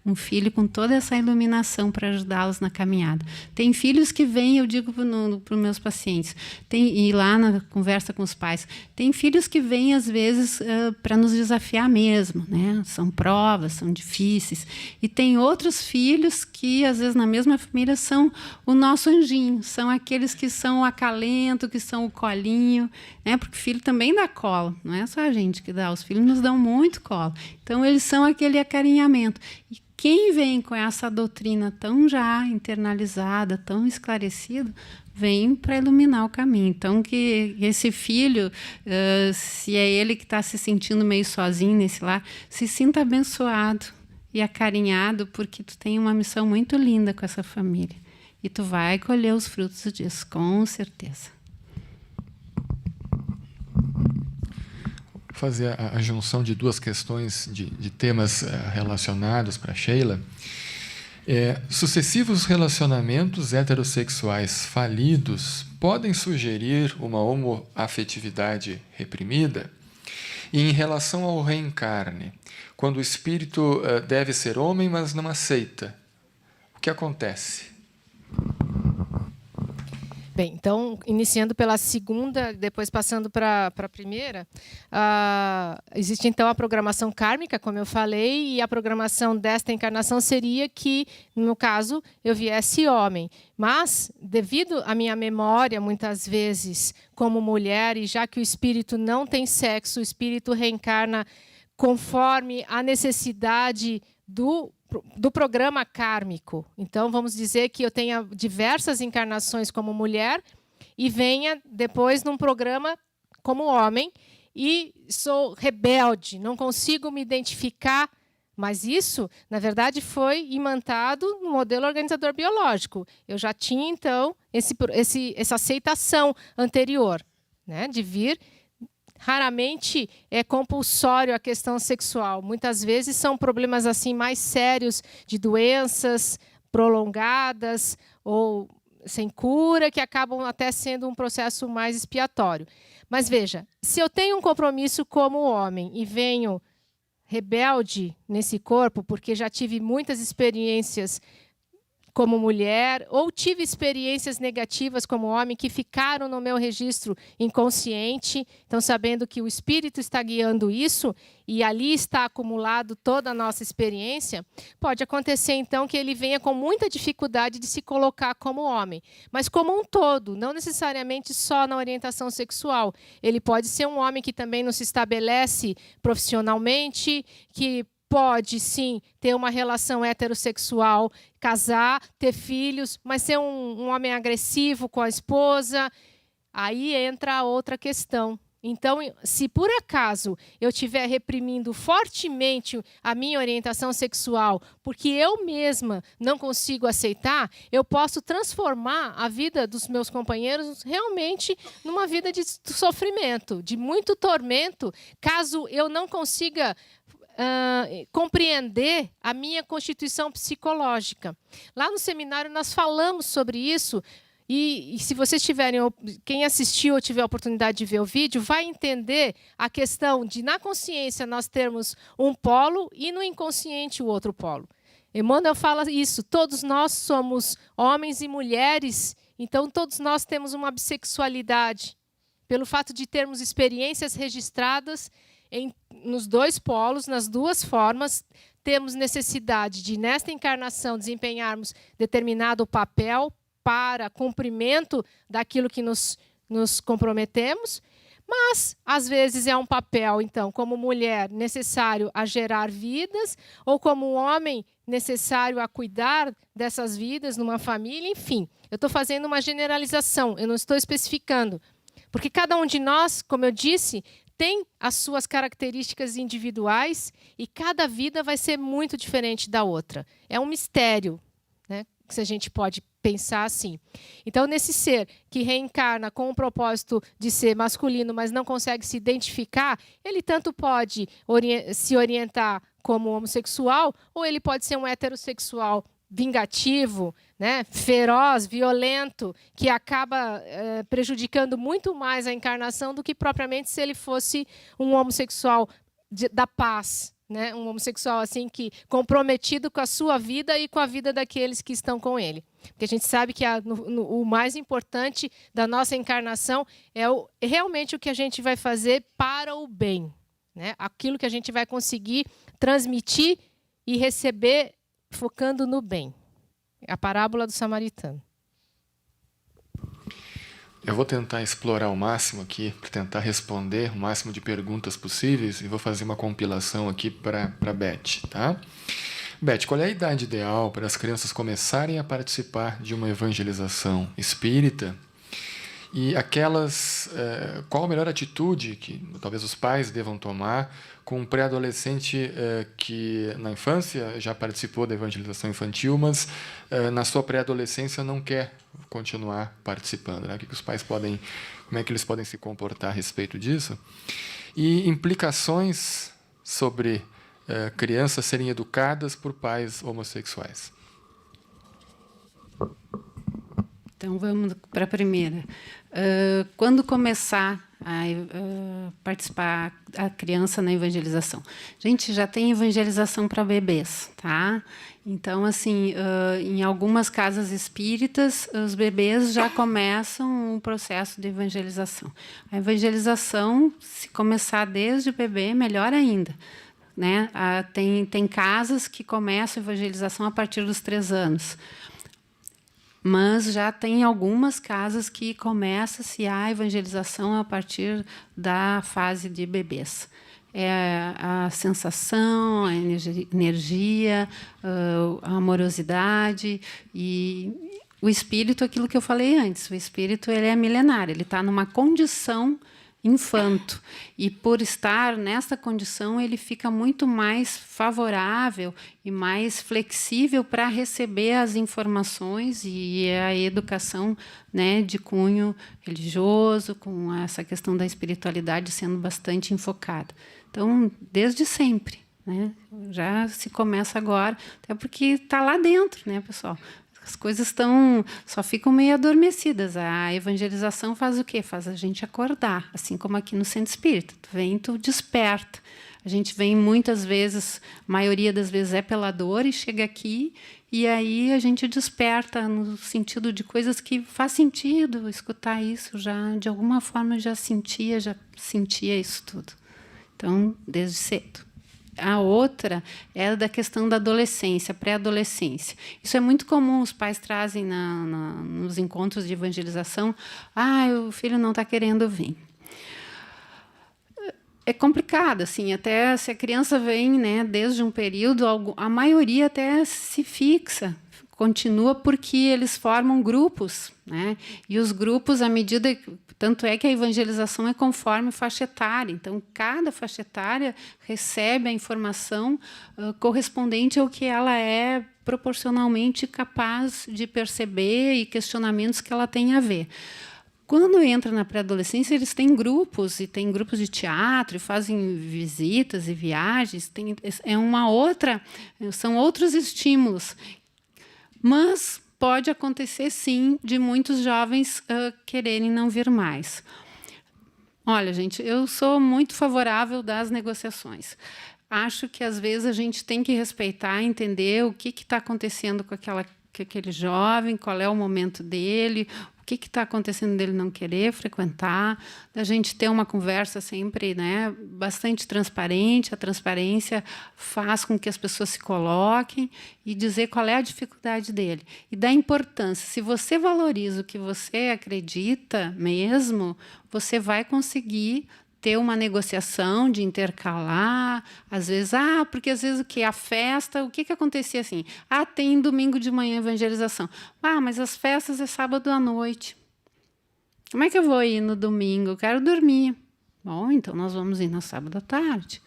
Um filho com toda essa iluminação para ajudá-los na caminhada. Tem filhos que vêm, eu digo para os meus pacientes, e lá na conversa com os pais, tem filhos que vêm, às vezes, para nos desafiar mesmo, né? São provas, são difíceis. E tem outros filhos que, às vezes, na mesma família, são o nosso anjinho, são aqueles que são o acalento, que são o colinho, né? Porque filho também dá colo, não é só a gente que dá, os filhos nos dão muito colo. Então, eles são aquele acarinhamento. E quem vem com essa doutrina tão já internalizada, tão esclarecida, vem para iluminar o caminho. Então, que esse filho, se é ele que está se sentindo meio sozinho nesse lar, se sinta abençoado e acarinhado, porque tu tem uma missão muito linda com essa família. E tu vai colher os frutos disso, com certeza. Fazer a junção de duas questões de temas relacionados para Sheila. Sucessivos relacionamentos heterossexuais falidos podem sugerir uma homoafetividade reprimida? E em relação ao reencarne, quando o espírito deve ser homem, mas não aceita, o que acontece? Bem, então, iniciando pela segunda, depois passando para a primeira, existe, então, a programação kármica, como eu falei, e a programação desta encarnação seria que, no caso, eu viesse homem. Mas, devido à minha memória, muitas vezes, como mulher, e já que o espírito não tem sexo, o espírito reencarna conforme a necessidade do programa kármico. Então, vamos dizer que eu tenha diversas encarnações como mulher e venha depois num programa como homem e sou rebelde, não consigo me identificar, mas isso, na verdade, foi imantado no modelo organizador biológico. Eu já tinha, então, essa aceitação anterior, né, de vir. Raramente é compulsório a questão sexual. Muitas vezes são problemas assim mais sérios de doenças prolongadas ou sem cura, que acabam até sendo um processo mais expiatório. Mas veja, se eu tenho um compromisso como homem e venho rebelde nesse corpo, porque já tive muitas experiências como mulher, ou tive experiências negativas como homem que ficaram no meu registro inconsciente, então sabendo que o espírito está guiando isso e ali está acumulado toda a nossa experiência, pode acontecer então que ele venha com muita dificuldade de se colocar como homem, mas como um todo, não necessariamente só na orientação sexual. Ele pode ser um homem que também não se estabelece profissionalmente, que pode, sim, ter uma relação heterossexual, casar, ter filhos, mas ser um homem agressivo com a esposa. Aí entra a outra questão. Então, se por acaso eu estiver reprimindo fortemente a minha orientação sexual, porque eu mesma não consigo aceitar, eu posso transformar a vida dos meus companheiros realmente numa vida de sofrimento, de muito tormento, caso eu não consiga compreender a minha constituição psicológica. Lá no seminário nós falamos sobre isso e se vocês tiverem, quem assistiu ou tiver a oportunidade de ver o vídeo, vai entender a questão de na consciência nós termos um polo e no inconsciente o outro polo. Emmanuel fala isso, todos nós somos homens e mulheres, então todos nós temos uma bissexualidade. pelo fato de termos experiências registradas nos dois polos, nas duas formas, temos necessidade de, nesta encarnação, desempenharmos determinado papel para cumprimento daquilo que nos comprometemos, mas, às vezes, é um papel, então, como mulher, necessário a gerar vidas, ou como homem, necessário a cuidar dessas vidas numa família, enfim. Eu estou fazendo uma generalização, eu não estou especificando. Porque cada um de nós, como eu disse, tem as suas características individuais e cada vida vai ser muito diferente da outra. É um mistério, né, se a gente pode pensar assim. Então, nesse ser que reencarna com o propósito de ser masculino, mas não consegue se identificar, ele tanto pode se orientar como homossexual, ou ele pode ser um heterossexual vingativo, né, feroz, violento, que acaba prejudicando muito mais a encarnação do que propriamente se ele fosse um homossexual da paz, né, um homossexual assim que comprometido com a sua vida e com a vida daqueles que estão com ele. Porque a gente sabe que o mais importante da nossa encarnação é realmente o que a gente vai fazer para o bem, né? Aquilo que a gente vai conseguir transmitir e receber focando no bem. A parábola do samaritano. Eu vou tentar explorar o máximo aqui, para tentar responder o máximo de perguntas possíveis, e vou fazer uma compilação aqui para Beth. Tá? Beth, qual é a idade ideal para as crianças começarem a participar de uma evangelização espírita? E qual a melhor atitude que talvez os pais devam tomar com um pré-adolescente que na infância já participou da evangelização infantil, mas na sua pré-adolescência não quer continuar participando, né? Como é que eles podem se comportar a respeito disso? E implicações sobre crianças serem educadas por pais homossexuais. Então, vamos para a primeira. Quando começar a participar a criança na evangelização? Gente, já tem evangelização para bebês, tá? Então, assim, em algumas casas espíritas, os bebês já começam um processo de evangelização. A evangelização, se começar desde o bebê, melhor ainda. Né? Tem casas que começam a evangelização a partir dos 3 anos. Mas já tem algumas casas que começa-se a evangelização a partir da fase de bebês. A sensação, a energia, a amorosidade e o espírito, aquilo que eu falei antes. O espírito ele é milenário, ele está numa condição infanto. E, por estar nessa condição, ele fica muito mais favorável e mais flexível para receber as informações e a educação, né, de cunho religioso, com essa questão da espiritualidade sendo bastante enfocada. Então, desde sempre, né, já se começa agora, até porque está lá dentro, né, pessoal? As coisas só ficam meio adormecidas. A evangelização faz o quê? Faz a gente acordar, assim como aqui no Centro Espírita. Tu vem, tu desperta. A gente vem muitas vezes, a maioria das vezes é pela dor, e chega aqui, e aí a gente desperta no sentido de coisas que faz sentido escutar isso. Já, de alguma forma, já sentia isso tudo. Então, desde cedo. A outra é da questão da adolescência, pré-adolescência. Isso é muito comum, os pais trazem nos encontros de evangelização. O filho não está querendo vir. É complicado, assim, até se a criança vem, né, desde um período, a maioria até se fixa, continua porque eles formam grupos, né? E os grupos, à medida... Tanto é que a evangelização é conforme faixa etária. Então, cada faixa etária recebe a informação correspondente ao que ela é proporcionalmente capaz de perceber e questionamentos que ela tem a ver. Quando entra na pré-adolescência, eles têm grupos, e têm grupos de teatro, e fazem visitas e viagens. São outros estímulos. Mas pode acontecer, sim, de muitos jovens quererem não vir mais. Olha, gente, eu sou muito favorável das negociações. Acho que, às vezes, a gente tem que respeitar, entender o que está acontecendo com aquela que aquele jovem, qual é o momento dele, o que está acontecendo dele não querer frequentar, da gente ter uma conversa sempre, né, bastante transparente. A transparência faz com que as pessoas se coloquem e dizer qual é a dificuldade dele. E da importância. Se você valoriza o que você acredita mesmo, você vai conseguir ter uma negociação de intercalar, às vezes, porque às vezes o que? A festa, o que acontecia assim? Tem domingo de manhã evangelização. Mas as festas é sábado à noite. Como é que eu vou ir no domingo? Eu quero dormir. Bom, então nós vamos ir no sábado à tarde,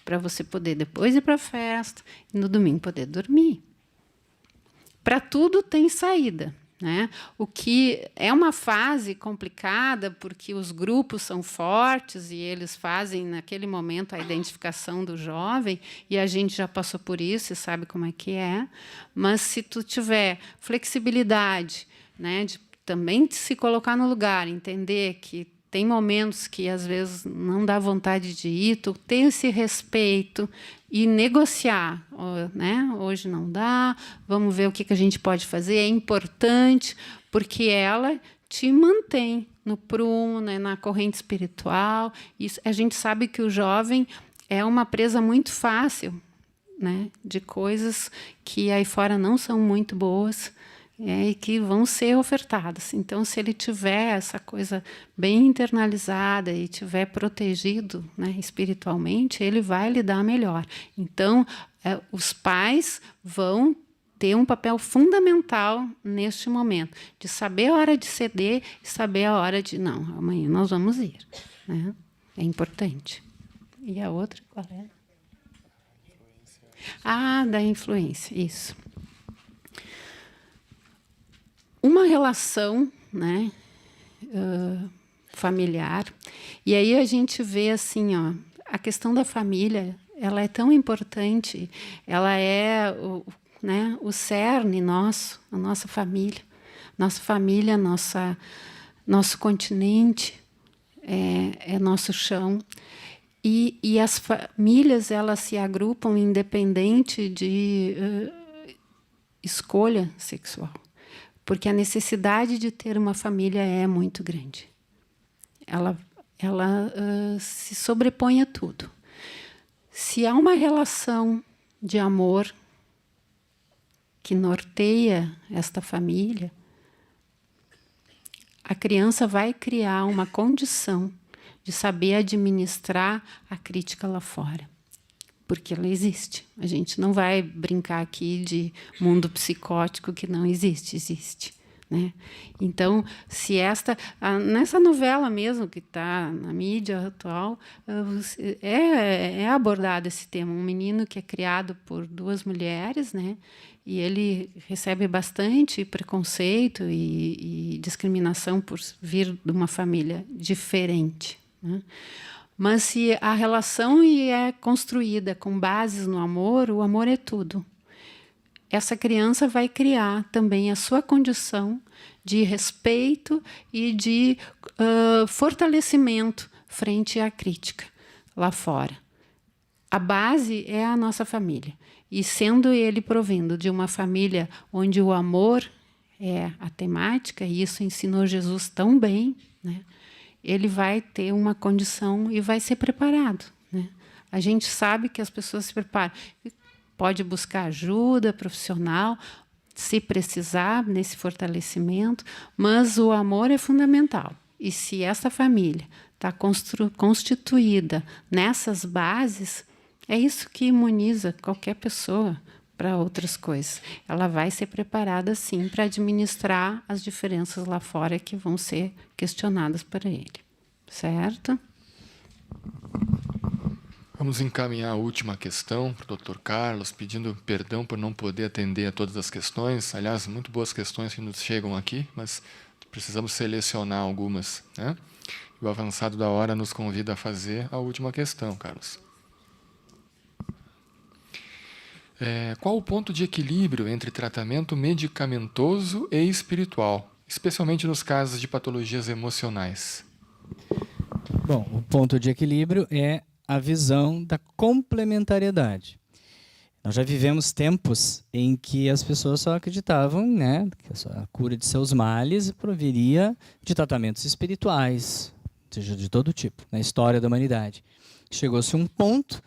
para você poder depois ir para a festa e no domingo poder dormir. Para tudo tem saída. Né? O que é uma fase complicada, porque os grupos são fortes e eles fazem, naquele momento, a identificação do jovem, e a gente já passou por isso e sabe como é que é. Mas, se tu tiver flexibilidade, né, de também se colocar no lugar, entender que tem momentos que, às vezes, não dá vontade de ir, tu tem esse respeito e negociar. Né? Hoje não dá, vamos ver o que a gente pode fazer. É importante, porque ela te mantém no prumo, né, na corrente espiritual. Isso, a gente sabe que o jovem é uma presa muito fácil, né, de coisas que aí fora não são muito boas, e que vão ser ofertadas. Então, se ele tiver essa coisa bem internalizada e tiver protegido, né, espiritualmente, ele vai lidar melhor. Então, os pais vão ter um papel fundamental neste momento, de saber a hora de ceder e saber a hora de, não, amanhã nós vamos ir. Né? É importante. E a outra, qual é? Da influência, isso. Uma relação, né, familiar, e aí a gente vê assim, a questão da família, ela é tão importante, ela é o cerne nosso, a nossa família, nosso continente, é nosso chão, e as famílias, elas se agrupam independente de escolha sexual. Porque a necessidade de ter uma família é muito grande. Ela se sobrepõe a tudo. Se há uma relação de amor que norteia esta família, a criança vai criar uma condição de saber administrar a crítica lá fora. Porque ela existe. A gente não vai brincar aqui de mundo psicótico que não existe, existe. Né? Então, se nessa novela mesmo, que está na mídia atual, é abordado esse tema. Um menino que é criado por duas mulheres, né? E ele recebe bastante preconceito e discriminação por vir de uma família diferente. Né? Mas se a relação é construída com bases no amor, o amor é tudo. Essa criança vai criar também a sua condição de respeito e de fortalecimento frente à crítica lá fora. A base é a nossa família. E sendo ele provindo de uma família onde o amor é a temática, e isso ensinou Jesus tão bem, né? Ele vai ter uma condição e vai ser preparado. Né? A gente sabe que as pessoas se preparam. Pode buscar ajuda profissional, se precisar, nesse fortalecimento, mas o amor é fundamental. E se essa família está constituída nessas bases, é isso que imuniza qualquer pessoa para outras coisas. Ela vai ser preparada, sim, para administrar as diferenças lá fora que vão ser questionadas para ele. Certo? Vamos encaminhar a última questão para o Dr. Carlos, pedindo perdão por não poder atender a todas as questões. Aliás, muito boas questões que nos chegam aqui, mas precisamos selecionar algumas. Né? E o avançado da hora nos convida a fazer a última questão, Carlos. Qual o ponto de equilíbrio entre tratamento medicamentoso e espiritual, especialmente nos casos de patologias emocionais? Bom, o ponto de equilíbrio é a visão da complementariedade. Nós já vivemos tempos em que as pessoas só acreditavam, né, que a cura de seus males proviria de tratamentos espirituais, seja de todo tipo, na história da humanidade. Chegou-se um ponto,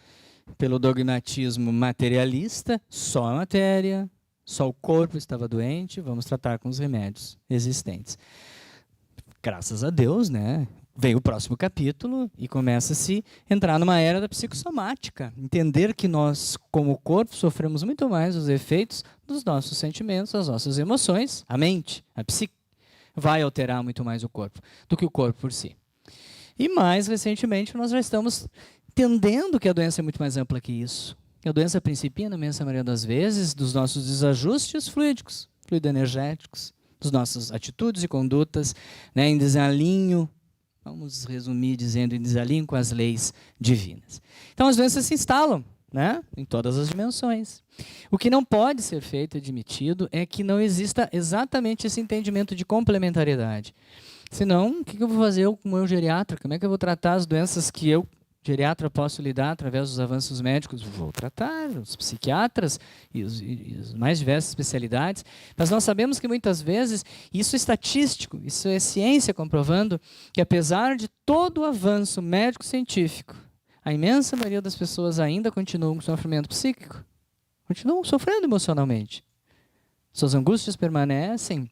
pelo dogmatismo materialista, só a matéria, só o corpo estava doente, vamos tratar com os remédios existentes. Graças a Deus, né? Vem o próximo capítulo e começa-se a entrar numa era da psicossomática. Entender que nós, como corpo, sofremos muito mais os efeitos dos nossos sentimentos, das nossas emoções. A mente, a psique, vai alterar muito mais o corpo do que o corpo por si. E mais recentemente, nós já estamos entendendo que a doença é muito mais ampla que isso. A doença principia, na imensa maioria das vezes, dos nossos desajustes fluídicos, fluido-energéticos, das nossas atitudes e condutas, né, em desalinho, vamos resumir dizendo, em desalinho com as leis divinas. Então, as doenças se instalam, né, em todas as dimensões. O que não pode ser feito, admitido, é que não exista exatamente esse entendimento de complementariedade. Senão, o que eu vou fazer com o meu geriatra? Como é que eu vou tratar as doenças que eu, geriatra, posso lidar através dos avanços médicos? Vou tratar os psiquiatras e as mais diversas especialidades, mas nós sabemos que muitas vezes isso é estatístico, isso é ciência comprovando que apesar de todo o avanço médico-científico, a imensa maioria das pessoas ainda continuam com sofrimento psíquico, continuam sofrendo emocionalmente. Suas angústias permanecem,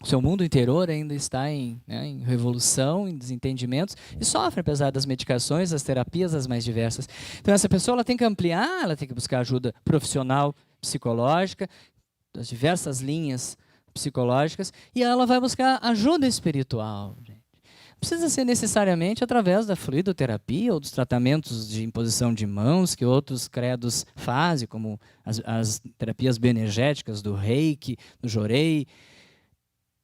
o seu mundo interior ainda está em revolução, em desentendimentos, e sofre apesar das medicações, das terapias, as mais diversas. Então, essa pessoa ela tem que ampliar, ela tem que buscar ajuda profissional, psicológica, das diversas linhas psicológicas, e ela vai buscar ajuda espiritual. Gente. Não precisa ser necessariamente através da fluidoterapia ou dos tratamentos de imposição de mãos que outros credos fazem, como as terapias bioenergéticas do Reiki, do Jorei.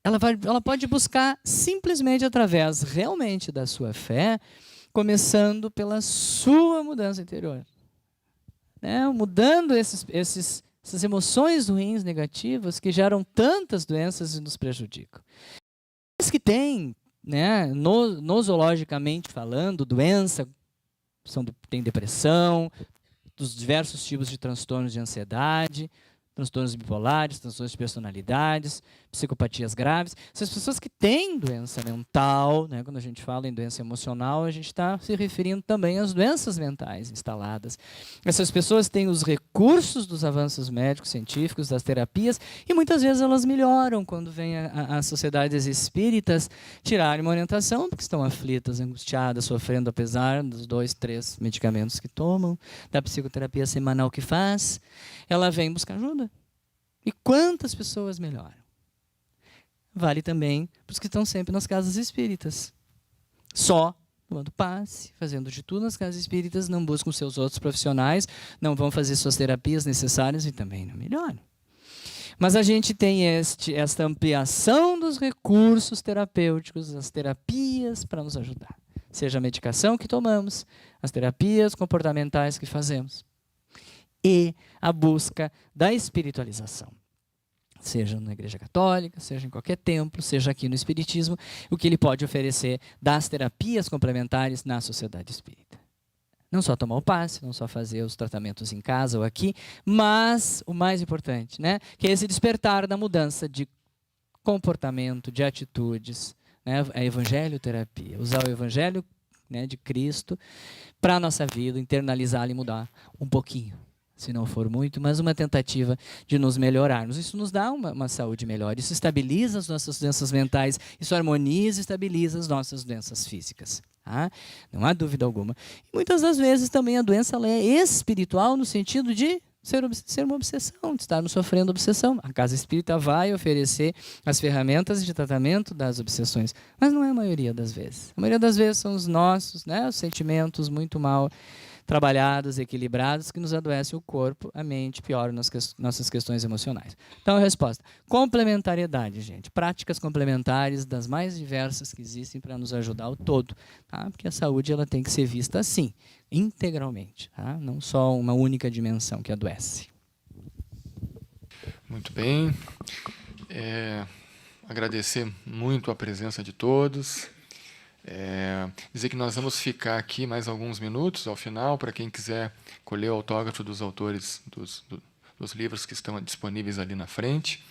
Ela pode buscar simplesmente através realmente da sua fé, começando pela sua mudança interior. Né? Mudando essas emoções ruins, negativas, que geram tantas doenças e nos prejudicam. Os que têm, né, nosologicamente falando, doença, tem depressão, dos diversos tipos de transtornos de ansiedade, transtornos bipolares, transtornos de personalidades, psicopatias graves. Essas pessoas que têm doença mental, né, quando a gente fala em doença emocional, a gente está se referindo também às doenças mentais instaladas. Essas pessoas têm os recursos dos avanços médicos, científicos, das terapias, e muitas vezes elas melhoram quando vêm as sociedades espíritas tirarem uma orientação, porque estão aflitas, angustiadas, sofrendo, apesar dos 2, 3 medicamentos que tomam, da psicoterapia semanal que faz, ela vem buscar ajuda. E quantas pessoas melhoram? Vale também para os que estão sempre nas casas espíritas. Só tomando passe, fazendo de tudo nas casas espíritas, não buscam seus outros profissionais, não vão fazer suas terapias necessárias e também não melhoram. Mas a gente tem esta ampliação dos recursos terapêuticos, as terapias para nos ajudar. Seja a medicação que tomamos, as terapias comportamentais que fazemos. E a busca da espiritualização. Seja na Igreja Católica, seja em qualquer templo, seja aqui no Espiritismo, o que ele pode oferecer das terapias complementares na sociedade espírita. Não só tomar o passe, não só fazer os tratamentos em casa ou aqui, mas o mais importante, né, que é esse despertar da mudança de comportamento, de atitudes, né, a evangelioterapia, usar o evangelho, né, de Cristo para a nossa vida, internalizá-lo e mudar um pouquinho. Se não for muito, mas uma tentativa de nos melhorarmos. Isso nos dá uma saúde melhor, isso estabiliza as nossas doenças mentais, isso harmoniza e estabiliza as nossas doenças físicas. Tá? Não há dúvida alguma. E muitas das vezes também a doença ela é espiritual no sentido de ser uma obsessão, de estarmos sofrendo obsessão. A casa espírita vai oferecer as ferramentas de tratamento das obsessões, mas não é a maioria das vezes. A maioria das vezes são os nossos, né, os sentimentos muito mal trabalhados, equilibrados, que nos adoecem o corpo, a mente, pioram nossas questões emocionais. Então, a resposta: complementariedade, gente. Práticas complementares das mais diversas que existem para nos ajudar ao todo. Tá? Porque a saúde ela tem que ser vista assim, integralmente. Tá? Não só uma única dimensão que adoece. Muito bem. Agradecer muito a presença de todos. Dizer que nós vamos ficar aqui mais alguns minutos ao final, para quem quiser colher o autógrafo dos autores dos livros que estão disponíveis ali na frente.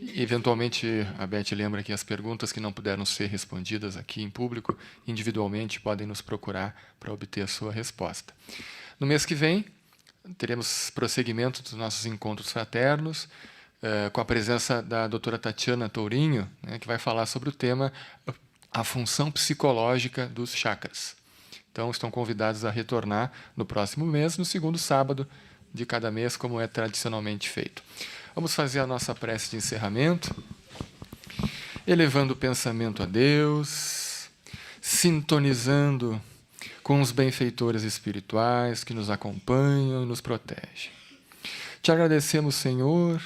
E, eventualmente, a Beth lembra que as perguntas que não puderam ser respondidas aqui em público, individualmente, podem nos procurar para obter a sua resposta. No mês que vem, teremos prosseguimento dos nossos encontros fraternos, com a presença da doutora Tatiana Tourinho, né, que vai falar sobre o tema a função psicológica dos chakras. Então, estão convidados a retornar no próximo mês, no segundo sábado de cada mês, como é tradicionalmente feito. Vamos fazer a nossa prece de encerramento, elevando o pensamento a Deus, sintonizando com os benfeitores espirituais que nos acompanham e nos protegem. Te agradecemos, Senhor,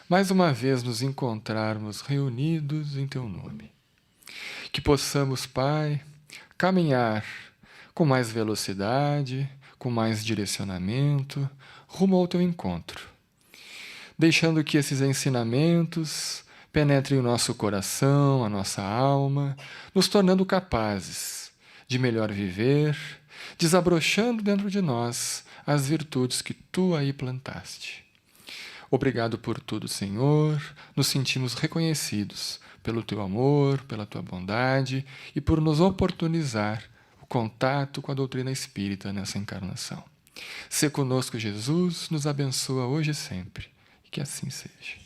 mais uma vez nos encontrarmos reunidos em Teu nome. Que possamos, Pai, caminhar com mais velocidade, com mais direcionamento, rumo ao Teu encontro, deixando que esses ensinamentos penetrem o nosso coração, a nossa alma, nos tornando capazes de melhor viver, desabrochando dentro de nós as virtudes que Tu aí plantaste. Obrigado por tudo, Senhor. Nos sentimos reconhecidos pelo Teu amor, pela Tua bondade e por nos oportunizar o contato com a doutrina espírita nessa encarnação. Sê conosco, Jesus, nos abençoa hoje e sempre. E que assim seja.